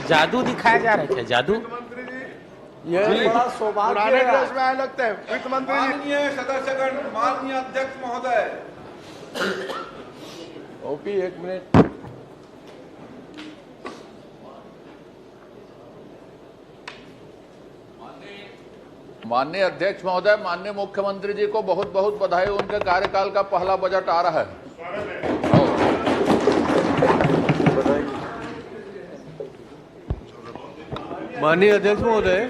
जादू दिखाया जा रहा है क्या? जादू? ये बड़ा सौभाग्य पुराने है। ड्रेस में आए लगते हैं वित्त मंत्री जी। माननीय सदस्यगण, माननीय अध्यक्ष महोदय, ओपी एक मिनट। माननीय अध्यक्ष महोदय, माननीय मुख्यमंत्री जी को बहुत बहुत बधाई। उनके कार्यकाल का पहला बजट आ रहा है। माननीय अध्यक्ष महोदय,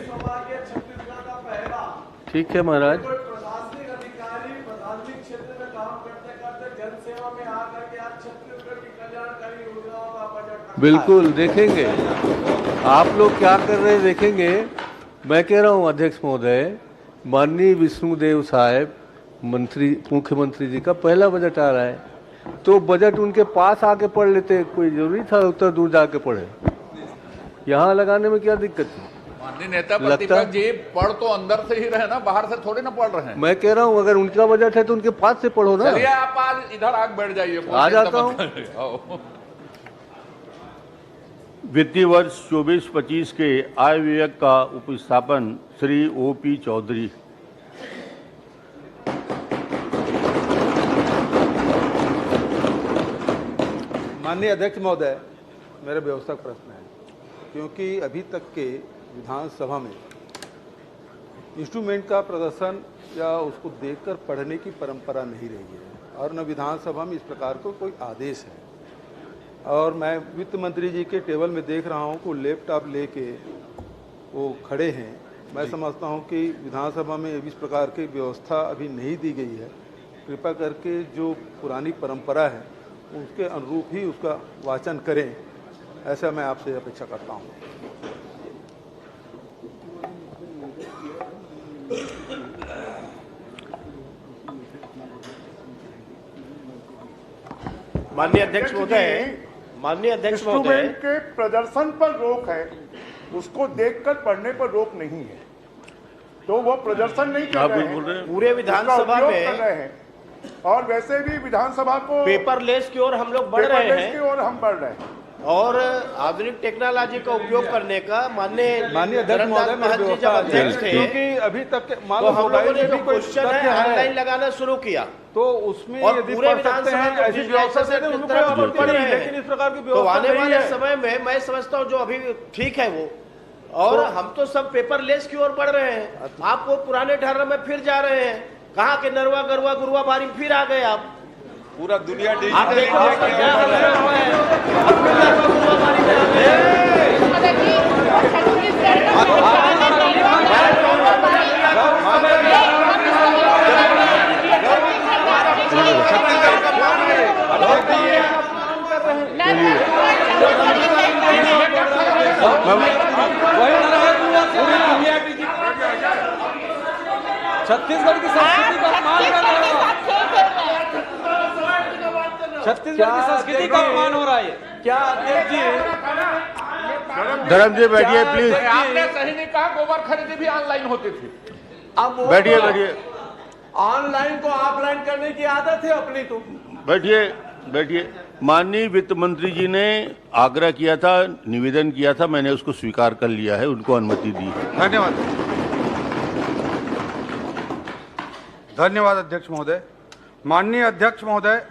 ठीक है महाराज। प्रशासनिक अधिकारी प्रशासनिक क्षेत्र में काम करते करते जनसेवा में आकर के आज छत्तीसगढ़ की कल्याणकारी योजनाओं का बजट बिल्कुल देखेंगे आप लोग क्या कर रहे हैं, देखेंगे। मैं कह रहा हूं अध्यक्ष महोदय, माननीय विष्णुदेव साहब मंत्री मुख्यमंत्री जी का पहला बजट आ रहा है, तो बजट उनके पास आके पढ़ लेते। कोई जरूरी था उतना दूर जाके पढ़े? यहाँ लगाने में क्या दिक्कत है? माननीय नेता प्रतिपक्ष जी, पढ़ तो अंदर से ही रहे ना, बाहर से थोड़ी ना पढ़ रहे हैं। मैं कह रहा हूँ अगर उनका बजट है तो उनके पास से पढ़ो ना। चलिए आप आज इधर आग बैठ जाइए। आ जाता हूँ। वित्तीय वर्ष 24-25 के आय व्यय का उपस्थापन श्री ओपी चौधरी। माननीय अध्यक्ष महोदय, मेरा व्यवस्थक प्रश्न है, क्योंकि अभी तक के विधानसभा में इंस्ट्रूमेंट का प्रदर्शन या उसको देखकर पढ़ने की परंपरा नहीं रही है और न विधानसभा में इस प्रकार को कोई आदेश है। और मैं वित्त मंत्री जी के टेबल में देख रहा हूँ कि लैपटॉप लेके वो खड़े हैं। मैं समझता हूँ कि विधानसभा में इस प्रकार की व्यवस्था अभी नहीं दी गई है। कृपया करके जो पुरानी परंपरा है उसके अनुरूप ही उसका वाचन करें, ऐसा मैं आपसे अपेक्षा करता हूँ। माननीय अध्यक्ष महोदय, इंस्ट्रूमेंट के प्रदर्शन पर रोक है, उसको देखकर पढ़ने पर रोक नहीं है। तो वो प्रदर्शन नहीं कर रहे हैं, पूरे विधानसभा में कर रहे हैं। और वैसे भी विधानसभा को पेपरलेस की ओर हम लोग बढ़ रहे पेपरलेस हैं की ओर हम बढ़ रहे हैं। और आधुनिक टेक्नोलॉजी का उपयोग करने का माननीय अध्यक्ष महोदय, महंत जी जब अध्यक्ष थे, क्योंकि अभी तक तो हम लोगों ने जो क्वेश्चन है ऑनलाइन लगाना शुरू किया, तो उसमें और यदि पूरे पढ़ सकते हैं विधानसभा ऐसी व्यवस्था से तो उनको आपत्ति पढ़ नहीं, रहे हैं। लेकिन इस प्रकार की तो व्यवस्था आने नहीं वाले है। समय में मैं समझता हूँ जो अभी ठीक है वो, और हम तो सब पेपरलेस की ओर बढ़ रहे हैं। आप वो पुराने ढर्रे में फिर जा रहे हैं। कहाँ के नरवा गरुआ गुरुआ बारी फिर आ गए आप। पूरा दुनिया आप डिजिटल देखो इंडिया उसका की क्या हाल हुआ है। अब फिर नरवा गुरुआ बारी में आ गए। छत्तीसगढ़ की संस्कृति का अपमान कर रहे हो। छत्तीसगढ़ की संस्कृति का अपमान हो रहा है। क्या अध्यक्ष जी? धर्म जी बैठिए प्लीज। आपने सही नहीं कहा, गोबर खरीदी भी ऑनलाइन होती थी। अब बैठिए बैठिए ऑनलाइन को ऑफलाइन करने की आदत है अपनी तो। बैठिए बैठिए। माननीय वित्त मंत्री जी ने आग्रह किया था, निवेदन किया था, मैंने उसको स्वीकार कर लिया है, उनको अनुमति दी है। धन्यवाद। धन्यवाद अध्यक्ष महोदय। माननीय अध्यक्ष महोदय,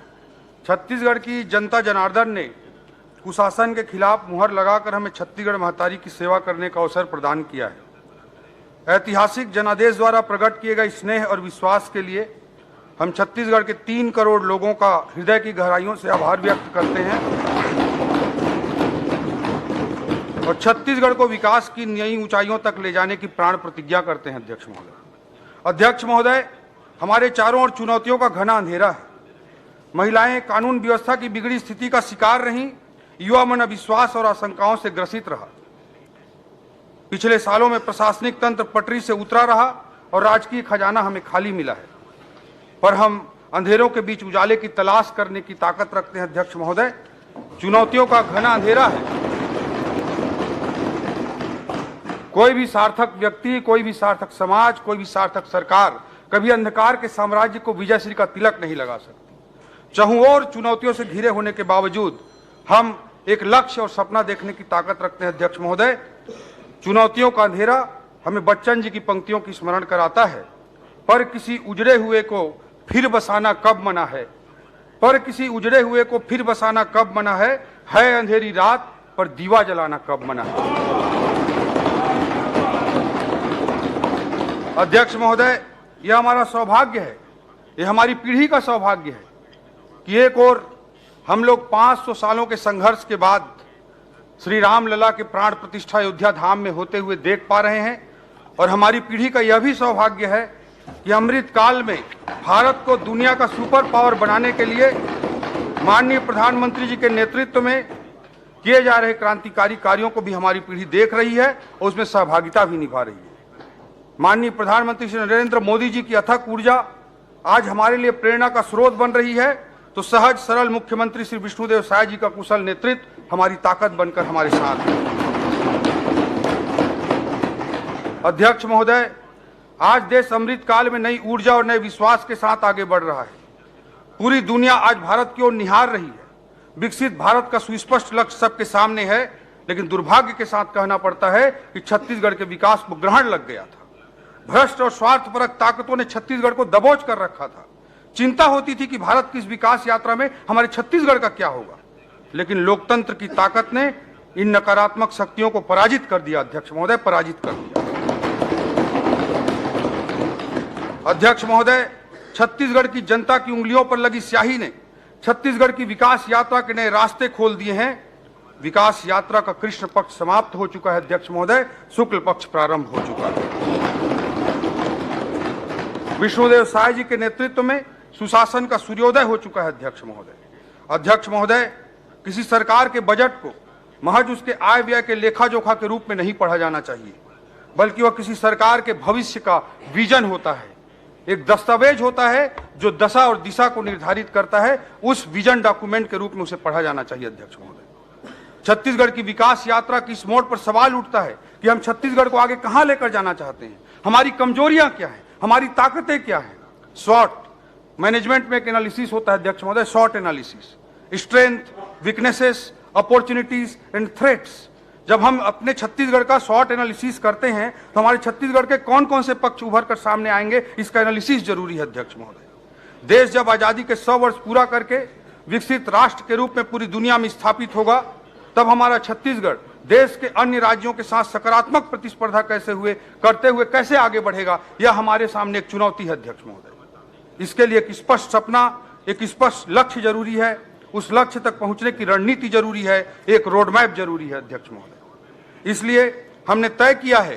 छत्तीसगढ़ की जनता जनार्दन ने कुशासन के खिलाफ मुहर लगाकर हमें छत्तीसगढ़ महतारी की सेवा करने का अवसर प्रदान किया है। ऐतिहासिक जनादेश द्वारा प्रकट किए गए स्नेह और विश्वास के लिए हम छत्तीसगढ़ के 3 करोड़ लोगों का हृदय की गहराइयों से आभार व्यक्त करते हैं और छत्तीसगढ़ को विकास की नई ऊंचाइयों तक ले जाने की प्राण प्रतिज्ञा करते हैं। अध्यक्ष महोदय, हमारे चारों ओर चुनौतियों का घना अंधेरा है। महिलाएं कानून व्यवस्था की बिगड़ी स्थिति का शिकार रहीं, युवा मन अविश्वास और आशंकाओं से ग्रसित रहा। पिछले सालों में प्रशासनिक तंत्र पटरी से उतरा रहा और राजकीय खजाना हमें खाली मिला है, पर हम अंधेरों के बीच उजाले की तलाश करने की ताकत रखते हैं। अध्यक्ष महोदय, चुनौतियों का घना अंधेरा है। कोई भी सार्थक व्यक्ति, कोई भी सार्थक समाज, कोई भी सार्थक सरकार कभी अंधकार के साम्राज्य को विजय श्री का तिलक नहीं लगा सकती। चहुओर चुनौतियों से घिरे होने के बावजूद हम एक लक्ष्य और सपना देखने की ताकत रखते हैं। अध्यक्ष महोदय, चुनौतियों का अंधेरा हमें बच्चन जी की पंक्तियों की स्मरण कराता है, पर किसी उजड़े हुए को फिर बसाना कब मना है, पर किसी उजड़े हुए को फिर बसाना कब मना है अंधेरी रात पर दीवा जलाना कब मना है। अध्यक्ष महोदय, यह हमारा सौभाग्य है, यह हमारी पीढ़ी का सौभाग्य है कि एक और हम लोग 500 सालों के संघर्ष के बाद श्री राम लला के प्राण प्रतिष्ठा अयोध्या धाम में होते हुए देख पा रहे हैं, और हमारी पीढ़ी का यह भी सौभाग्य है कि अमृत काल में भारत को दुनिया का सुपर पावर बनाने के लिए माननीय प्रधानमंत्री जी के नेतृत्व में किए जा रहे क्रांतिकारी कार्यों को भी हमारी पीढ़ी देख रही है और उसमें सहभागिता भी निभा रही है। माननीय प्रधानमंत्री श्री नरेंद्र मोदी जी की अथक ऊर्जा आज हमारे लिए प्रेरणा का स्रोत बन रही है, तो सहज सरल मुख्यमंत्री श्री विष्णुदेव साय जी का कुशल नेतृत्व हमारी ताकत बनकर हमारे साथ है। अध्यक्ष महोदय, आज देश अमृत काल में नई ऊर्जा और नए विश्वास के साथ आगे बढ़ रहा है। पूरी दुनिया आज भारत की ओर निहार रही है। विकसित भारत का सुस्पष्ट लक्ष्य सबके सामने है, लेकिन दुर्भाग्य के साथ कहना पड़ता है कि छत्तीसगढ़ के विकास को ग्रहण लग गया था। भ्रष्ट और स्वार्थपरक ताकतों ने छत्तीसगढ़ को दबोच कर रखा था। चिंता होती थी कि भारत की इस विकास यात्रा में हमारे छत्तीसगढ़ का क्या होगा, लेकिन लोकतंत्र की ताकत ने इन नकारात्मक शक्तियों को पराजित कर दिया। अध्यक्ष महोदय, पराजित कर दिया। अध्यक्ष महोदय, छत्तीसगढ़ की जनता की उंगलियों पर लगी स्याही ने छत्तीसगढ़ की विकास यात्रा के नए रास्ते खोल दिए हैं। विकास यात्रा का कृष्ण पक्ष समाप्त हो चुका है। अध्यक्ष महोदय, शुक्ल पक्ष प्रारंभ हो चुका है। विष्णुदेव साय जी के नेतृत्व में सुशासन का सूर्योदय हो चुका है। अध्यक्ष महोदय, किसी सरकार के बजट को महज उसके आय व्यय के लेखा जोखा के रूप में नहीं पढ़ा जाना चाहिए, बल्कि वह किसी सरकार के भविष्य का विजन होता है, एक दस्तावेज होता है जो दशा और दिशा को निर्धारित करता है। उस विजन डॉक्यूमेंट के रूप में उसे पढ़ा जाना चाहिए। अध्यक्ष महोदय, छत्तीसगढ़ की विकास यात्रा की इस मोड़ पर सवाल उठता है कि हम छत्तीसगढ़ को आगे कहां लेकर जाना चाहते हैं, हमारी कमजोरियां क्या हैं, हमारी ताकतें क्या हैं। शॉर्ट मैनेजमेंट में एक एनालिसिस होता है। अध्यक्ष महोदय, short analysis, strength, weaknesses, opportunities and threats. जब हम अपने छत्तीसगढ़ का शॉर्ट एनालिसिस करते हैं तो हमारे छत्तीसगढ़ के कौन कौन से पक्ष उभर कर सामने आएंगे, इसका एनालिसिस जरूरी है। अध्यक्ष महोदय, देश जब आजादी के 100 वर्ष पूरा करके विकसित राष्ट्र के रूप में पूरी दुनिया में स्थापित होगा, तब हमारा छत्तीसगढ़ देश के अन्य राज्यों के साथ सकारात्मक प्रतिस्पर्धा करते हुए कैसे आगे बढ़ेगा, यह हमारे सामने एक चुनौती है। अध्यक्ष महोदय, इसके लिए एक स्पष्ट सपना, एक स्पष्ट लक्ष्य जरूरी है। उस लक्ष्य तक पहुंचने की रणनीति जरूरी है, एक रोडमैप जरूरी है। अध्यक्ष महोदय, इसलिए हमने तय किया है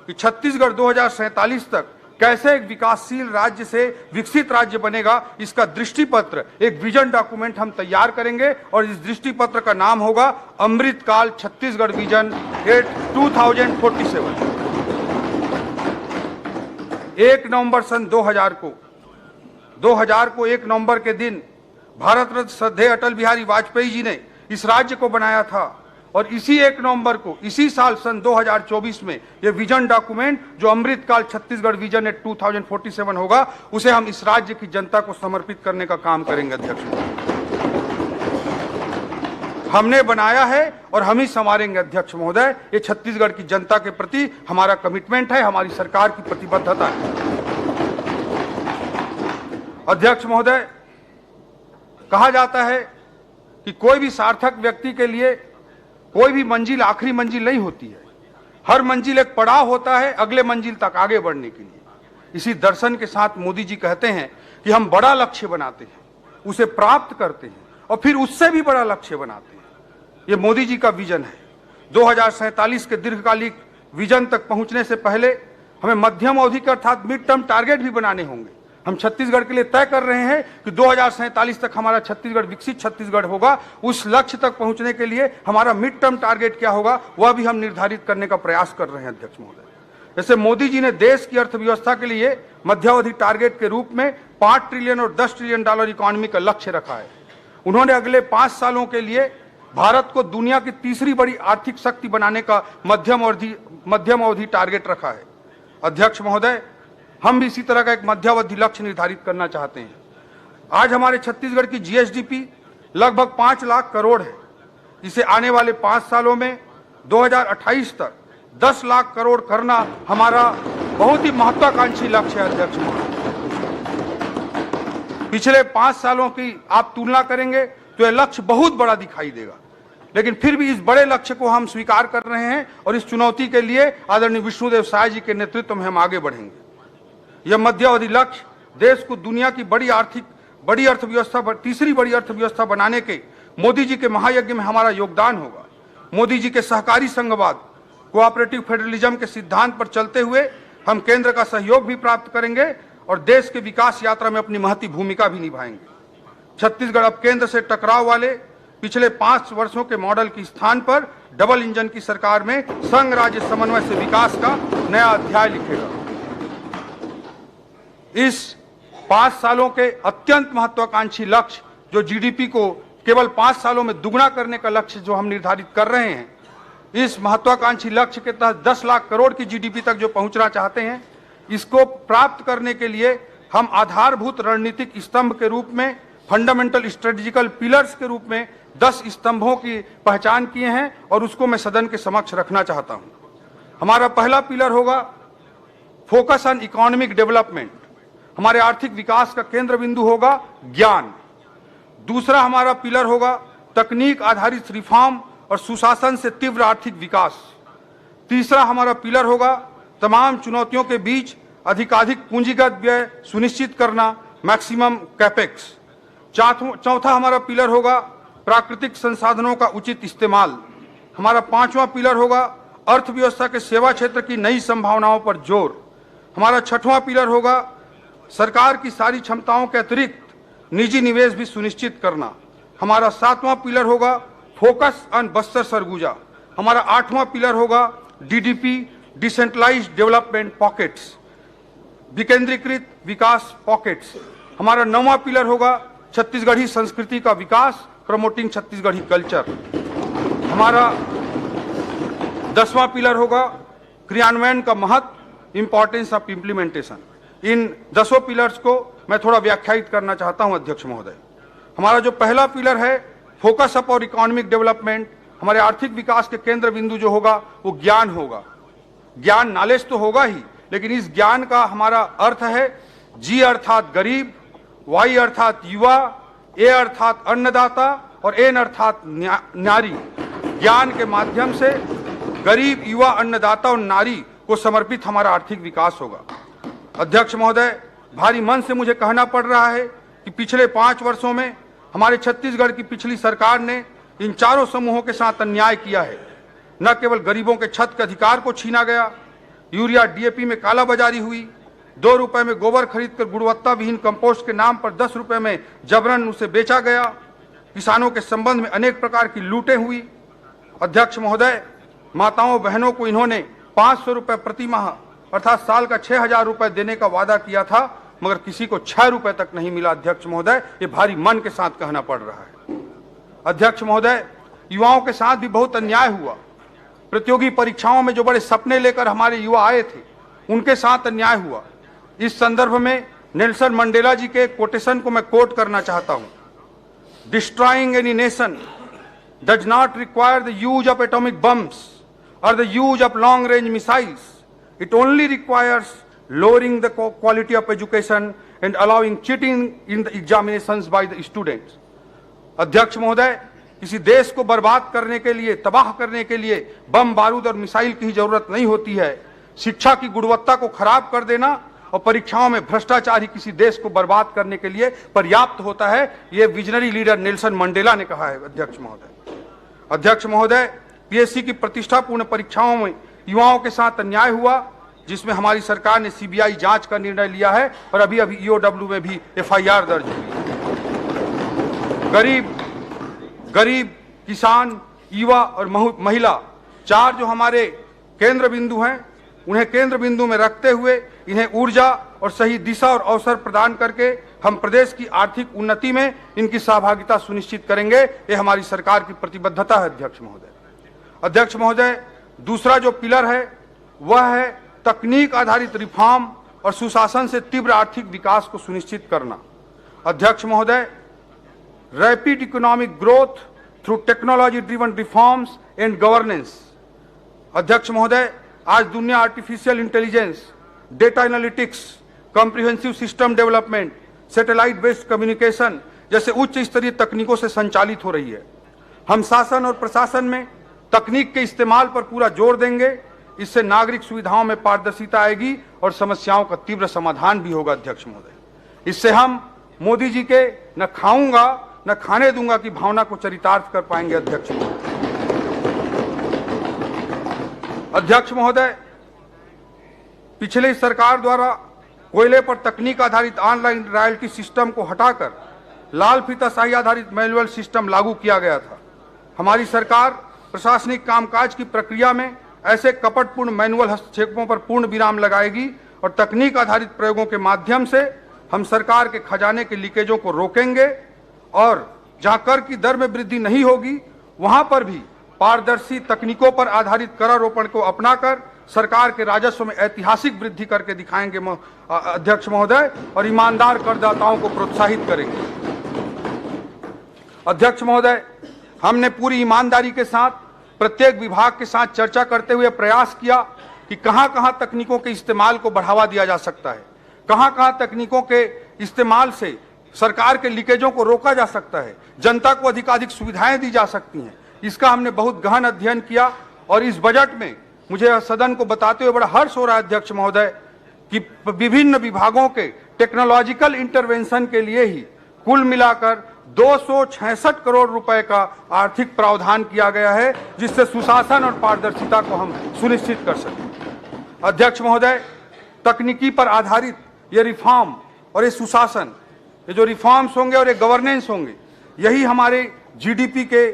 कि छत्तीसगढ़ 2047 तक कैसे एक विकासशील राज्य से विकसित राज्य बनेगा, इसका दृष्टिपत्र, एक विजन डॉक्यूमेंट हम तैयार करेंगे, और इस दृष्टिपत्र का नाम होगा अमृतकाल छत्तीसगढ़ विजन 2047। 1 नवंबर सन 2000 को 1 नवंबर के दिन भारत रत्न श्रद्धेय अटल बिहारी वाजपेयी जी ने इस राज्य को बनाया था, और इसी 1 नवंबर को इसी साल सन 2024 में यह विजन डॉक्यूमेंट जो अमृतकाल छत्तीसगढ़ विजन 2047 होगा, उसे हम इस राज्य की जनता को समर्पित करने का काम करेंगे। अध्यक्ष, हमने बनाया है और हम ही संवारेंगे। अध्यक्ष महोदय, ये छत्तीसगढ़ की जनता के प्रति हमारा कमिटमेंट है, हमारी सरकार की प्रतिबद्धता है। अध्यक्ष महोदय, कहा जाता है कि कोई भी सार्थक व्यक्ति के लिए कोई भी मंजिल आखिरी मंजिल नहीं होती है, हर मंजिल एक पड़ाव होता है अगले मंजिल तक आगे बढ़ने के लिए। इसी दर्शन के साथ मोदी जी कहते हैं कि हम बड़ा लक्ष्य बनाते हैं, उसे प्राप्त करते हैं और फिर उससे भी बड़ा लक्ष्य बनाते हैं। ये मोदी जी का विजन है। 2047 के दीर्घकालिक विजन तक पहुंचने से पहले हमें मध्यम अवधि के अर्थात मिड टर्म टारगेट भी बनाने होंगे। हम छत्तीसगढ़ के लिए तय कर रहे हैं कि 2047 तक हमारा छत्तीसगढ़ विकसित छत्तीसगढ़ होगा। उस लक्ष्य तक पहुंचने के लिए हमारा मिड टर्म टारगेट क्या होगा, वह भी हम निर्धारित करने का प्रयास कर रहे हैं। अध्यक्ष महोदय, जैसे मोदी जी ने देश की अर्थव्यवस्था के लिए मध्यावधि टारगेट के रूप में 5 ट्रिलियन और 10 ट्रिलियन डॉलर इकोनॉमी का लक्ष्य रखा है, उन्होंने अगले 5 सालों के लिए भारत को दुनिया की तीसरी बड़ी आर्थिक शक्ति बनाने का मध्यम अवधि टारगेट रखा है। अध्यक्ष महोदय, हम भी इसी तरह का एक मध्यावधि लक्ष्य निर्धारित करना चाहते हैं। आज हमारे छत्तीसगढ़ की जीएसडीपी लगभग 5 लाख करोड़ है। इसे आने वाले 5 सालों में 2028 तक 10 लाख करोड़ करना हमारा बहुत ही महत्वाकांक्षी लक्ष्य है अध्यक्ष महोदय। पिछले 5 सालों की आप तुलना करेंगे तो यह लक्ष्य बहुत बड़ा दिखाई देगा, लेकिन फिर भी इस बड़े लक्ष्य को हम स्वीकार कर रहे हैं और इस चुनौती के लिए आदरणीय विष्णुदेव साय जी के नेतृत्व में हम आगे बढ़ेंगे। यह मध्यावधि लक्ष्य देश को दुनिया की बड़ी अर्थव्यवस्था, तीसरी बड़ी अर्थव्यवस्था बनाने के मोदी जी के महायज्ञ में हमारा योगदान होगा। मोदी जी के सहकारी संघवाद, कोऑपरेटिव फेडरलिज्म के सिद्धांत पर चलते हुए हम केंद्र का सहयोग भी प्राप्त करेंगे और देश के विकास यात्रा में अपनी महती भूमिका भी निभाएंगे। छत्तीसगढ़ अब केंद्र से टकराव वाले पिछले 5 वर्षों के मॉडल के स्थान पर डबल इंजन की सरकार में संघ राज्य समन्वय से विकास का नया अध्याय लिखेगा। इस 5 सालों के अत्यंत महत्वाकांक्षी लक्ष्य, जो जीडीपी को केवल 5 सालों में दुगना करने का लक्ष्य जो हम निर्धारित कर रहे हैं, इस महत्वाकांक्षी लक्ष्य के तहत 10 लाख करोड़ की जीडीपी तक जो पहुंचना चाहते हैं, इसको प्राप्त करने के लिए हम आधारभूत रणनीतिक स्तंभ के रूप में, फंडामेंटल स्ट्रेटेजिकल पिलर्स के रूप में 10 स्तंभों की पहचान किए हैं और उसको मैं सदन के समक्ष रखना चाहता हूं। हमारा पहला पिलर होगा फोकस ऑन इकोनॉमिक डेवलपमेंट। हमारे आर्थिक विकास का केंद्र बिंदु होगा ज्ञान। दूसरा हमारा पिलर होगा तकनीक आधारित रिफॉर्म और सुशासन से तीव्र आर्थिक विकास। तीसरा हमारा पिलर होगा तमाम चुनौतियों के बीच अधिकाधिक पूंजीगत व्यय सुनिश्चित करना, मैक्सिमम कैपेक्स। चौथा हमारा पिलर होगा प्राकृतिक संसाधनों का उचित इस्तेमाल। हमारा 5वां पिलर होगा अर्थव्यवस्था के सेवा क्षेत्र की नई संभावनाओं पर जोर। हमारा 6वां पिलर होगा सरकार की सारी क्षमताओं के अतिरिक्त निजी निवेश भी सुनिश्चित करना। हमारा 7वां पिलर होगा फोकस ऑन बस्तर सरगुजा। हमारा 8वां पिलर होगा डीडीपी, डिसेंट्रलाइज्ड डेवलपमेंट पॉकेट्स, विकेंद्रीकृत विकास पॉकेट्स। हमारा 9वां पिलर होगा छत्तीसगढ़ी संस्कृति का विकास, प्रमोटिंग छत्तीसगढ़ी कल्चर। हमारा 10वां पिलर होगा क्रियान्वयन का महत्व, importance of implementation. In 10 pillars को मैं थोड़ा व्याख्यायित करना चाहता हूं अध्यक्ष महोदय। हमारा जो पहला पिलर है फोकस अप और इकोनॉमिक डेवलपमेंट, हमारे आर्थिक विकास के केंद्र बिंदु जो होगा वो ज्ञान होगा। ज्ञान नॉलेज तो होगा ही, लेकिन इस ज्ञान का हमारा अर्थ है जी अर्थात गरीब, वाई अर्थात युवा, ए अर्थात अन्नदाता और एन अर्थात नारी। ज्ञान के माध्यम से गरीब, युवा, अन्नदाता और नारी को समर्पित हमारा आर्थिक विकास होगा। अध्यक्ष महोदय, भारी मन से मुझे कहना पड़ रहा है कि पिछले 5 वर्षों में हमारे छत्तीसगढ़ की पिछली सरकार ने इन चारों समूहों के साथ अन्याय किया है। न केवल गरीबों के छत के अधिकार को छीना गया, यूरिया डीएपी में कालाबाजारी हुई, 2 रुपए में गोबर खरीदकर गुणवत्ता विहीन कंपोस्ट के नाम पर 10 रुपए में जबरन उसे बेचा गया। किसानों के संबंध में अनेक प्रकार की लूटें हुई। अध्यक्ष महोदय, माताओं बहनों को इन्होंने 500 रुपए प्रति माह अर्थात साल का 6,000 रुपए देने का वादा किया था, मगर किसी को 6 रुपए तक नहीं मिला। अध्यक्ष महोदय, ये भारी मन के साथ कहना पड़ रहा है। अध्यक्ष महोदय, युवाओं के साथ भी बहुत अन्याय हुआ। प्रतियोगी परीक्षाओं में जो बड़े सपने लेकर हमारे युवा आए थे, उनके साथ अन्याय हुआ। इस संदर्भ में नेल्सन मंडेला जी के कोटेशन को मैं कोट करना चाहता हूं। Destroying any nation does not require the use of atomic bombs और the use of long range missiles. It only requires lowering the quality of education and allowing cheating in the examinations by the students. अध्यक्ष महोदय, किसी देश को बर्बाद करने के लिए, तबाह करने के लिए बम, बारूद और मिसाइल की जरूरत नहीं होती है। शिक्षा की गुणवत्ता को खराब कर देना और परीक्षाओं में भ्रष्टाचार ही किसी देश को बर्बाद करने के लिए पर्याप्त होता है। ये विजनरी लीडर नेल्सन मंडेला ने कहा है। अध्यक्ष महोदय, अध्यक्छ महोदय, पीएससी की प्रतिष्ठापूर्ण परीक्षाओं में युवाओं के साथ अन्याय हुआ, जिसमें हमारी सरकार ने सीबीआई जांच का निर्णय लिया है और अभी ईओडब्ल्यू में भी एफआईआर दर्ज हुई। गरीब, किसान, युवा और महिला, 4 जो हमारे केंद्र बिंदु हैं, उन्हें केंद्र बिंदु में रखते हुए इन्हें ऊर्जा और सही दिशा और अवसर प्रदान करके हम प्रदेश की आर्थिक उन्नति में इनकी सहभागिता सुनिश्चित करेंगे। ये हमारी सरकार की प्रतिबद्धता है। अध्यक्ष महोदय, अध्यक्ष महोदय, दूसरा जो पिलर है वह है तकनीक आधारित रिफॉर्म और सुशासन से तीव्र आर्थिक विकास को सुनिश्चित करना। अध्यक्ष महोदय, rapid economic growth through technology driven reforms and governance. अध्यक्ष महोदय, आज दुनिया artificial intelligence, data analytics, comprehensive system development, satellite based communication जैसे उच्च स्तरीय तकनीकों से संचालित हो रही है। हम शासन और प्रशासन में तकनीक के इस्तेमाल पर पूरा जोर देंगे। इससे नागरिक सुविधाओं में पारदर्शिता आएगी और समस्याओं का तीव्र समाधान भी होगा। अध्यक्ष महोदय, इससे हम मोदी जी के न खाऊंगा न खाने दूंगा की भावना को चरितार्थ कर पाएंगे। अध्यक्ष महोदय, अध्यक्ष महोदय, पिछली सरकार द्वारा कोयले पर तकनीक आधारित ऑनलाइन रॉयल्टी सिस्टम को हटाकर लाल फीता शाही आधारित मैनुअल सिस्टम लागू किया गया था। हमारी सरकार प्रशासनिक कामकाज की प्रक्रिया में ऐसे कपटपूर्ण मैनुअल हस्तक्षेपों पर पूर्ण विराम लगाएगी और तकनीक आधारित प्रयोगों के माध्यम से हम सरकार के खजाने के लीकेजों को रोकेंगे और जहां कर की दर में वृद्धि नहीं होगी वहां पर भी पारदर्शी तकनीकों पर आधारित करारोपण को अपनाकर सरकार के राजस्व में ऐतिहासिक वृद्धि करके दिखाएंगे अध्यक्ष महोदय, और ईमानदार करदाताओं को प्रोत्साहित करेंगे। अध्यक्ष महोदय, हमने पूरी ईमानदारी के साथ प्रत्येक विभाग के साथ चर्चा करते हुए प्रयास किया कि कहां-कहां तकनीकों के इस्तेमाल को बढ़ावा दिया जा सकता है, कहां-कहां तकनीकों के इस्तेमाल से सरकार के लीकेजों को रोका जा सकता है, जनता को अधिकाधिक सुविधाएं दी जा सकती हैं। इसका हमने बहुत गहन अध्ययन किया और इस बजट में मुझे सदन को बताते हुए बड़ा हर्ष हो रहा है अध्यक्ष महोदय कि विभिन्न विभागों के टेक्नोलॉजिकल इंटरवेंशन के लिए ही कुल मिलाकर 266 करोड़ रुपए का आर्थिक प्रावधान किया गया है, जिससे सुशासन और पारदर्शिता को हम सुनिश्चित कर सकें। अध्यक्ष महोदय, तकनीकी पर आधारित ये रिफॉर्म और ये सुशासन, ये जो रिफॉर्म्स होंगे और ये गवर्नेंस होंगे, यही हमारे जीडीपी के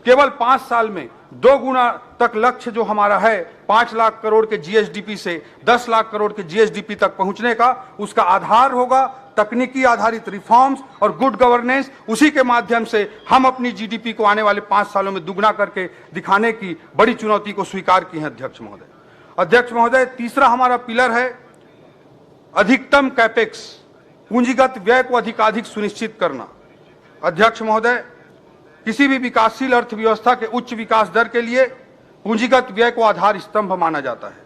केवल 5 साल में 2 गुना तक लक्ष्य जो हमारा है 5 लाख करोड़ के जीएसडीपी से 10 लाख करोड़ के जीएसडीपी तक पहुंचने का, उसका आधार होगा तकनीकी आधारित रिफॉर्म्स और गुड गवर्नेंस। उसी के माध्यम से हम अपनी जीडीपी को आने वाले 5 सालों में दुगना करके दिखाने की बड़ी चुनौती को स्वीकार की है। अध्यक्ष महोदय, अध्यक्ष महोदय, तीसरा हमारा पिलर है अधिकतम कैपेक्स, पूंजीगत व्यय को अधिकाधिक सुनिश्चित करना। अध्यक्ष महोदय, किसी भी विकासशील अर्थव्यवस्था के उच्च विकास दर के लिए पूंजीगत व्यय को आधार स्तंभ माना जाता है।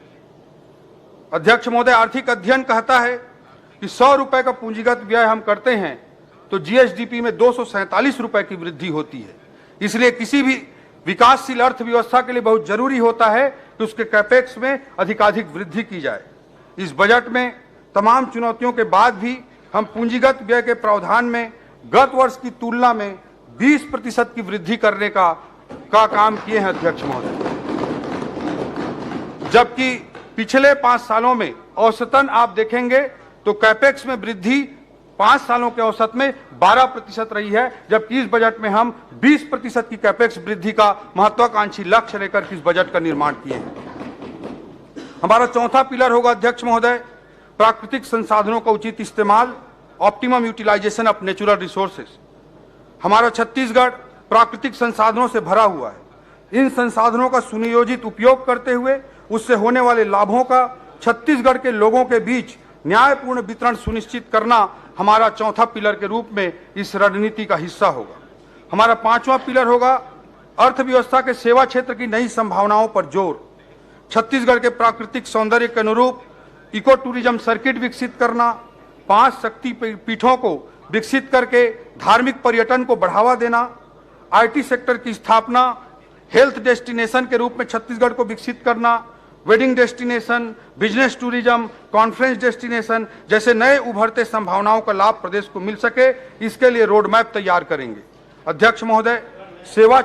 अध्यक्ष महोदय, आर्थिक अध्ययन कहता है कि 100 रुपए का पूंजीगत व्यय हम करते हैं तो जीएसडीपी में 247 रुपए की वृद्धि होती है। इसलिए किसी भी विकासशील अर्थव्यवस्था के लिए बहुत जरूरी होता है कि उसके कैपेक्स में अधिकाधिक वृद्धि की जाए। इस बजट में तमाम चुनौतियों के बाद भी हम पूंजीगत व्यय के प्रावधान में गत वर्ष की तुलना में 20% की वृद्धि करने का काम किए हैं। अध्यक्ष महोदय, जबकि पिछले 5 सालों में औसतन आप देखेंगे तो कैपेक्स में वृद्धि 5 सालों के औसत में 12% रही है, जबकि इस बजट में हम 20% की कैपेक्स वृद्धि का महत्वाकांक्षी लक्ष्य लेकर इस बजट का निर्माण किए हैं। हमारा चौथा पिलर होगा अध्यक्ष महोदय, प्राकृतिक संसाधनों का उचित इस्तेमाल, optimum utilization of natural resources. हमारा छत्तीसगढ़ प्राकृतिक संसाधनों से भरा हुआ है। इन संसाधनों का सुनियोजित उपयोग करते हुए उससे होने वाले लाभों का छत्तीसगढ़ के लोगों के बीच न्यायपूर्ण वितरण सुनिश्चित करना हमारा चौथा पिलर के रूप में इस रणनीति का हिस्सा होगा। हमारा 5वां पिलर होगा अर्थव्यवस्था के सेवा क्षेत्र की नई संभावनाओं पर जोर। छत्तीसगढ़ के प्राकृतिक सौंदर्य के अनुरूप इको टूरिज्म सर्किट विकसित करना, 5 शक्ति पीठों को विकसित करके धार्मिक पर्यटन को बढ़ावा देना, आईटी सेक्टर की स्थापना, हेल्थ डेस्टिनेशन के रूप में छत्तीसगढ़ को विकसित करना, wedding destination, business tourism, conference destination जैसे नए उभरते संभावनाओं का लाभ प्रदेश को मिल सके, इसके लिए रोड मैप तैयार करेंगे। अध्यक्ष महोदय, सेवा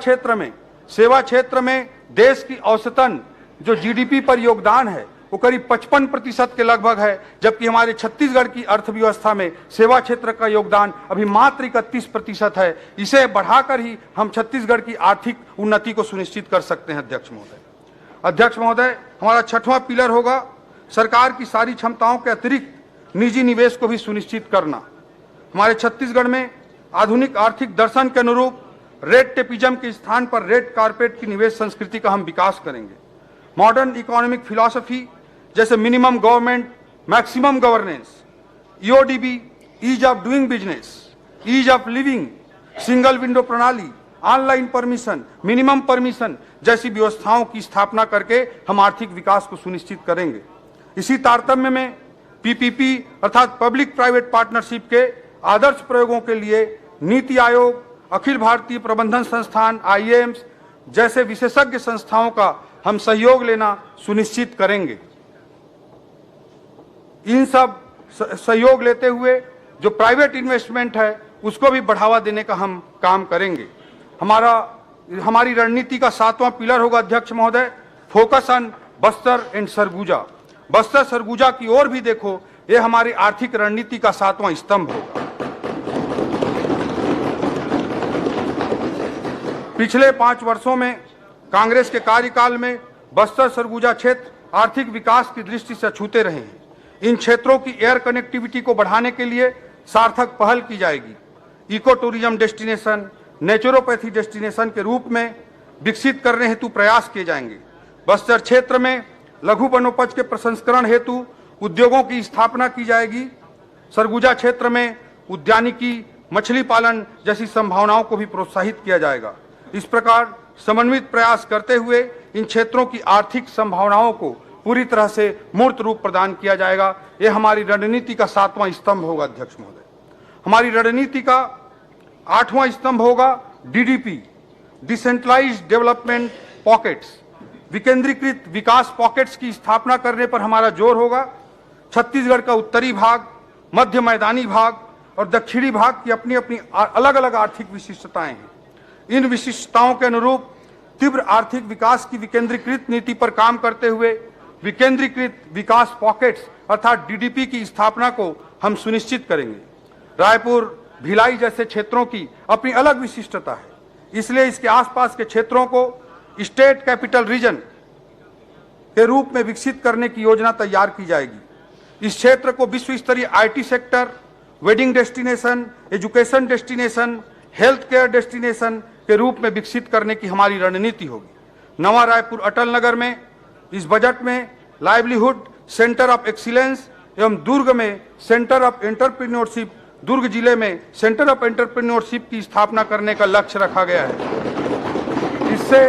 क्षेत्र में देश की औसतन जो जीडीपी पर योगदान है वो करीब 55% के लगभग है, जबकि हमारे छत्तीसगढ़ की अर्थव्यवस्था में सेवा क्षेत्र का योगदान अभी मात्र 31% है। इसे बढ़ाकर ही हम छत्तीसगढ़ की आर्थिक उन्नति को सुनिश्चित कर सकते हैं। अध्यक्ष महोदय, हमारा 6वां पिलर होगा सरकार की सारी क्षमताओं के अतिरिक्त निजी निवेश को भी सुनिश्चित करना। हमारे छत्तीसगढ़ में आधुनिक आर्थिक दर्शन के अनुरूप रेड टेपिज्म के स्थान पर रेड कारपेट की निवेश संस्कृति का हम विकास करेंगे। मॉडर्न इकोनॉमिक फिलॉसफी जैसे minimum government, maximum governance, EODB, ease of doing business, ease of living, single window प्रणाली, ऑनलाइन परमिशन, मिनिमम परमिशन जैसी व्यवस्थाओं की स्थापना करके हम आर्थिक विकास को सुनिश्चित करेंगे। इसी तारतम्य में पीपीपी अर्थात पब्लिक प्राइवेट पार्टनरशिप के आदर्श प्रयोगों के लिए नीति आयोग, अखिल भारतीय प्रबंधन संस्थान आईएएम्स जैसे विशेषज्ञ संस्थाओं का हम सहयोग लेना सुनिश्चित करेंगे। इन सब सहयोग लेते हुए जो प्राइवेट इन्वेस्टमेंट है उसको भी बढ़ावा देने का हम काम करेंगे। हमारी रणनीति का 7वां पिलर होगा अध्यक्ष महोदय, focus on Bastar and Surguja. Bastar Surguja की ओर भी देखो, ये हमारी आर्थिक रणनीति का 7वां स्तंभ होगा। पिछले 5 वर्षों में कांग्रेस के कार्यकाल में बस्तर सरगुजा क्षेत्र आर्थिक विकास की दृष्टि से अछूते रहे हैं। इन क्षेत्रों की एयर कनेक्टिविटी को बढ़ाने के लिए सार्थक पहल की जाएगी। Eco tourism destination, naturopathy destination के रूप में विकसित करने हेतु प्रयास किए जाएंगे। बस्तर क्षेत्र में लघु वनोपज के प्रसंस्करण हेतु उद्योगों की स्थापना की जाएगी। सरगुजा क्षेत्र में उद्यानिकी, मछली पालन जैसी संभावनाओं को भी प्रोत्साहित किया जाएगा। इस प्रकार समन्वित प्रयास करते हुए इन क्षेत्रों की आर्थिक संभावनाओं को पूरी तरह से मूर्त रूप प्रदान किया जाएगा। यह हमारी रणनीति का 7वां स्तंभ होगा अध्यक्ष महोदय। हमारी रणनीति का 8वां स्तंभ होगा डीडीपी, डिसेंट्रलाइज्ड डेवलपमेंट पॉकेट्स। विकेंद्रीकृत विकास पॉकेट्स की स्थापना करने पर हमारा जोर होगा। छत्तीसगढ़ का उत्तरी भाग, मध्य मैदानी भाग और दक्षिणी भाग की अपनी अपनी अलग अलग आर्थिक विशिष्टताएं हैं। इन विशिष्टताओं के अनुरूप तीव्र आर्थिक विकास की विकेंद्रीकृत नीति पर काम करते हुए विकेंद्रीकृत विकास पॉकेट्स अर्थात डीडीपी की स्थापना को हम सुनिश्चित करेंगे। रायपुर, भिलाई जैसे क्षेत्रों की अपनी अलग विशिष्टता है, इसलिए इसके आसपास के क्षेत्रों को स्टेट कैपिटल रीजन के रूप में विकसित करने की योजना तैयार की जाएगी। इस क्षेत्र को विश्व स्तरीय IT sector, wedding destination, education destination, health care destination के रूप में विकसित करने की हमारी रणनीति होगी। नवा रायपुर अटल नगर में इस बजट में लाइवलीहुड सेंटर ऑफ एक्सीलेंस एवं दुर्ग में सेंटर ऑफ एंटरप्रेन्योरशिप, दुर्ग जिले में सेंटर ऑफ एंटरप्रेन्योरशिप की स्थापना करने का लक्ष्य रखा गया है। इससे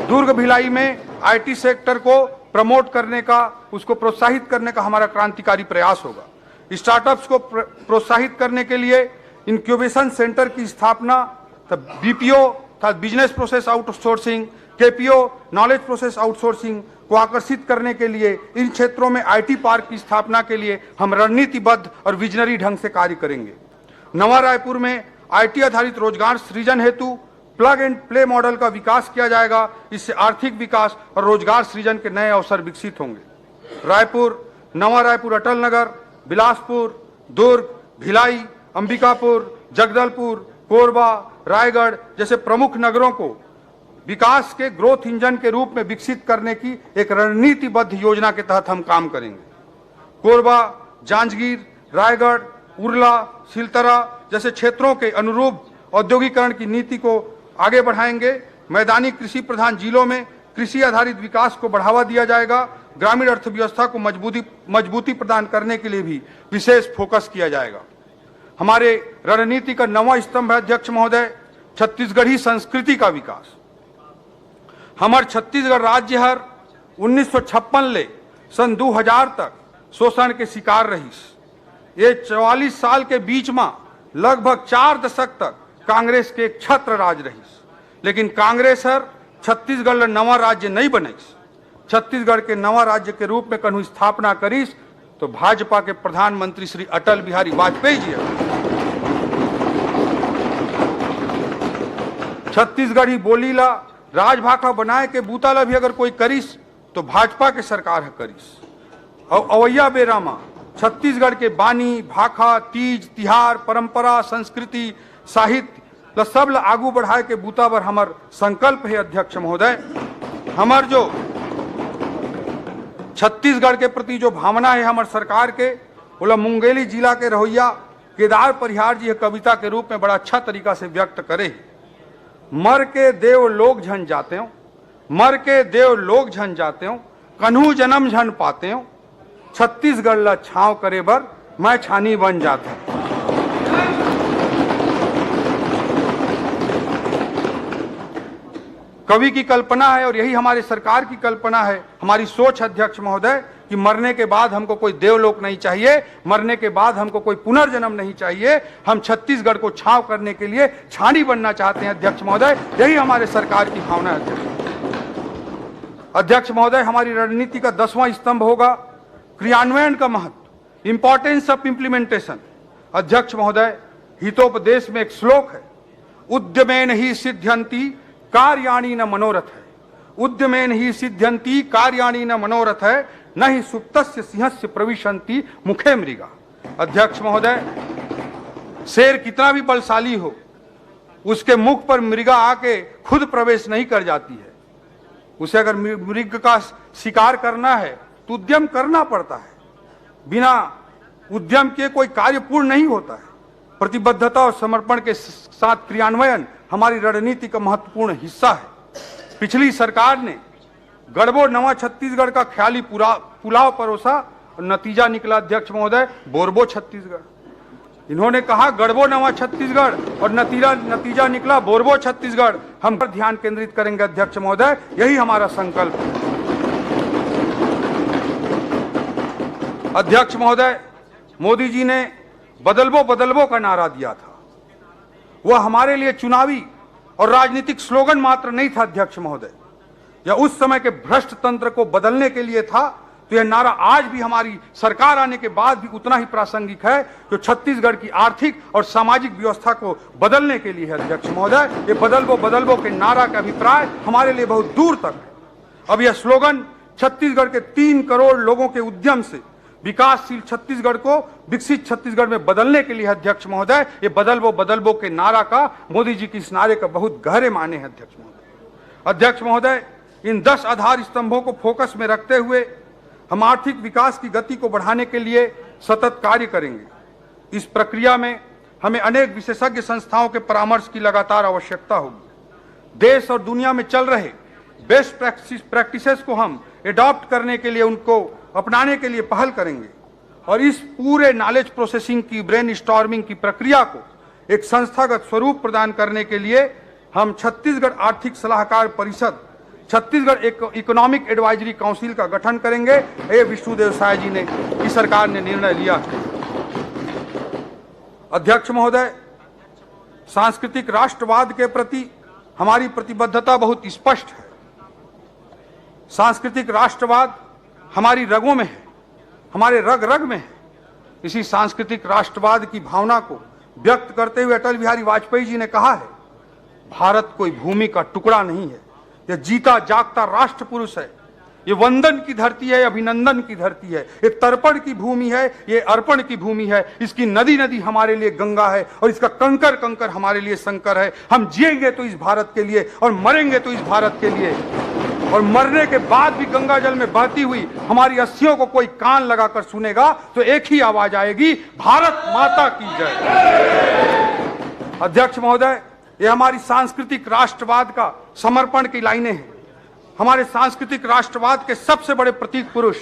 दुर्ग भिलाई में आईटी सेक्टर को प्रमोट करने का, उसको प्रोत्साहित करने का हमारा क्रांतिकारी प्रयास होगा। स्टार्टअप्स को प्रोत्साहित करने के लिए इंक्यूबेशन सेंटर की स्थापना, BPO business process outsourcing, KPO knowledge process outsourcing को आकर्षित करने के लिए इन क्षेत्रों में आईटी पार्क की स्थापना के लिए हम रणनीतिबद्ध और विजनरी ढंग से कार्य करेंगे। नवा रायपुर में आईटी आधारित रोजगार सृजन हेतु प्लग एंड प्ले मॉडल का विकास किया जाएगा। इससे आर्थिक विकास और रोजगार सृजन के नए अवसर विकसित होंगे। रायपुर, नवा रायपुर अटल नगर, बिलासपुर, दुर्ग, भिलाई, अंबिकापुर, जगदलपुर, कोरबा, रायगढ़ जैसे प्रमुख नगरों को विकास के ग्रोथ इंजन के रूप में विकसित करने की एक रणनीतिबद्ध योजना के तहत हम काम करेंगे। कोरबा, जांजगीर, रायगढ़, उरला, सिलतरा जैसे क्षेत्रों के अनुरूप औद्योगिकरण की नीति को आगे बढ़ाएंगे। मैदानी कृषि प्रधान जिलों में कृषि आधारित विकास को बढ़ावा दिया जाएगा। ग्रामीण अर्थव्यवस्था को मजबूती प्रदान करने के लिए भी विशेष फोकस किया जाएगा। हमारे रणनीति का 9वां स्तंभ है अध्यक्ष महोदय, छत्तीसगढ़ी संस्कृति का विकास। हमार छत्तीसगढ़ राज्य हर 1956 ले सन 2000 तक शोषण के शिकार रही। ये 44 साल के बीच में लगभग 4 दशक तक कांग्रेस के एक छत्र राज रही, लेकिन कांग्रेस हर छत्तीसगढ़ नवा राज्य नहीं बनईस। छत्तीसगढ़ के नवा राज्य के रूप में कन्हू स्थापना करीस तो भाजपा के प्रधानमंत्री श्री अटल बिहारी वाजपेयी जी छत्तीसगढ़ी बोली ला राजभाषा बनाए के बूता ला भी अगर कोई करीस तो भाजपा के सरकार है करीस। और अवैया बेरामा छत्तीसगढ़ के बानी, भाखा, तीज, तिहार, परंपरा, संस्कृति, साहित्य ल सब ला आगू बढ़ाए के बूता पर हमार संकल्प है अध्यक्ष महोदय। हमार जो छत्तीसगढ़ के प्रति जो भावना है हमार सरकार के, बोला मुंगेली जिला के रहोइया केदार परिहार जी कविता के रूप में बड़ा अच्छा तरीका से व्यक्त करे। मर के देव लोग झन जाते हो, मर के देव लोग झन जाते हो, कन्हू जन्म झन पाते हो, छत्तीसगढ़ ला छांव करे बर मैं छानी बन जाता। कवि की कल्पना है और यही हमारी सरकार की कल्पना है, हमारी सोच अध्यक्ष महोदय, कि मरने के बाद हमको कोई देवलोक नहीं चाहिए, मरने के बाद हमको कोई पुनर्जन्म नहीं चाहिए। हम छत्तीसगढ़ को छांव करने के लिए छानी बनना चाहते हैं अध्यक्ष महोदय, यही हमारे सरकार की भावना है। अध्यक्ष महोदय, हमारी रणनीति का 10वां स्तंभ होगा क्रियान्वयन का महत्व, इंपॉर्टेंस ऑफ इंप्लीमेंटेशन। अध्यक्ष महोदय, हितोपदेश में एक श्लोक है, उद्यमेन ही सिद्ध्यंति कार्याणि न मनोरथ है। उद्यमेन ही सिद्ध्यंति कार्याणि न मनोरथ है, न ही सुप्तस्य सिंहस्य प्रविशन्ति मुखे मृगा। अध्यक्ष महोदय, शेर कितना भी बलशाली हो, उसके मुख पर मृगा आके खुद प्रवेश नहीं कर जाती है। उसे अगर मृग का शिकार करना है तो उद्यम करना पड़ता है, बिना उद्यम के कोई कार्य पूर्ण नहीं होता है। प्रतिबद्धता और समर्पण के साथ क्रियान्वयन हमारी रणनीति का महत्वपूर्ण हिस्सा है। पिछली सरकार ने गढ़बो नवा छत्तीसगढ़ का ख्याली पुलाव परोसा और नतीजा निकला अध्यक्ष महोदय बोरबो छत्तीसगढ़। इन्होंने कहा गढ़बो नवा छत्तीसगढ़ और नतीजा निकला बोरबो छत्तीसगढ़। हम पर ध्यान केंद्रित करेंगे अध्यक्ष महोदय, यही हमारा संकल्प है। अध्यक्ष महोदय, मोदी जी ने बदलबो बदलबो का नारा दिया था, वह हमारे लिए चुनावी और राजनीतिक स्लोगन मात्र नहीं था अध्यक्ष महोदय, यह उस समय के भ्रष्ट तंत्र को बदलने के लिए था। तो यह नारा आज भी हमारी सरकार आने के बाद भी उतना ही प्रासंगिक है, जो छत्तीसगढ़ की आर्थिक और सामाजिक व्यवस्था को बदलने के लिए है अध्यक्ष महोदय। ये बदलबो के नारा का अभिप्राय हमारे लिए बहुत दूर तक है। अब यह स्लोगन छत्तीसगढ़ के 3 करोड़ लोगों के उद्यम से विकासशील छत्तीसगढ़ को विकसित छत्तीसगढ़ में बदलने के लिए अध्यक्ष महोदय, ये बदलबो के नारा का, मोदी जी की इस नारे का बहुत गहरे माने हैं अध्यक्ष महोदय। अध्यक्ष महोदय, इन 10 आधार स्तंभों को फोकस में रखते हुए हम आर्थिक विकास की गति को बढ़ाने के लिए सतत कार्य करेंगे। इस प्रक्रिया में हमें अनेक विशेषज्ञ संस्थाओं के परामर्श की लगातार आवश्यकता होगी। देश और दुनिया में चल रहे बेस्ट प्रैक्टिसेस को हम एडॉप्ट करने के लिए, उनको अपनाने के लिए पहल करेंगे और इस पूरे नॉलेज प्रोसेसिंग की, ब्रेन स्टॉर्मिंग की प्रक्रिया को एक संस्थागत स्वरूप प्रदान करने के लिए हम छत्तीसगढ़ आर्थिक सलाहकार परिषद, छत्तीसगढ़ इकोनॉमिक एडवाइजरी काउंसिल का गठन करेंगे। ये विष्णुदेव साय जी ने, की सरकार ने निर्णय लिया है। अध्यक्ष महोदय, सांस्कृतिक राष्ट्रवाद के प्रति हमारी प्रतिबद्धता बहुत स्पष्ट है। सांस्कृतिक राष्ट्रवाद हमारी रगों में है, हमारे रग रग में है। इसी सांस्कृतिक राष्ट्रवाद की भावना को व्यक्त करते हुए अटल बिहारी वाजपेयी जी ने कहा है, भारत कोई भूमि का टुकड़ा नहीं है, यह जीता जागता राष्ट्र पुरुष है। ये वंदन की धरती है, अभिनंदन की धरती है, ये तर्पण की भूमि है, ये अर्पण की भूमि है। इसकी नदी नदी हमारे लिए गंगा है और इसका कंकर कंकर हमारे लिए शंकर है। हम जिएंगे तो इस भारत के लिए और मरेंगे तो इस भारत के लिए। और मरने के बाद भी गंगा जल में बहती हुई हमारी अस्थियों को कोई कान लगाकर सुनेगा तो एक ही आवाज आएगी, भारत माता की जय। अध्यक्ष महोदय, ये हमारी सांस्कृतिक राष्ट्रवाद का समर्पण की लाइनें हैं। हमारे सांस्कृतिक राष्ट्रवाद के सबसे बड़े प्रतीक पुरुष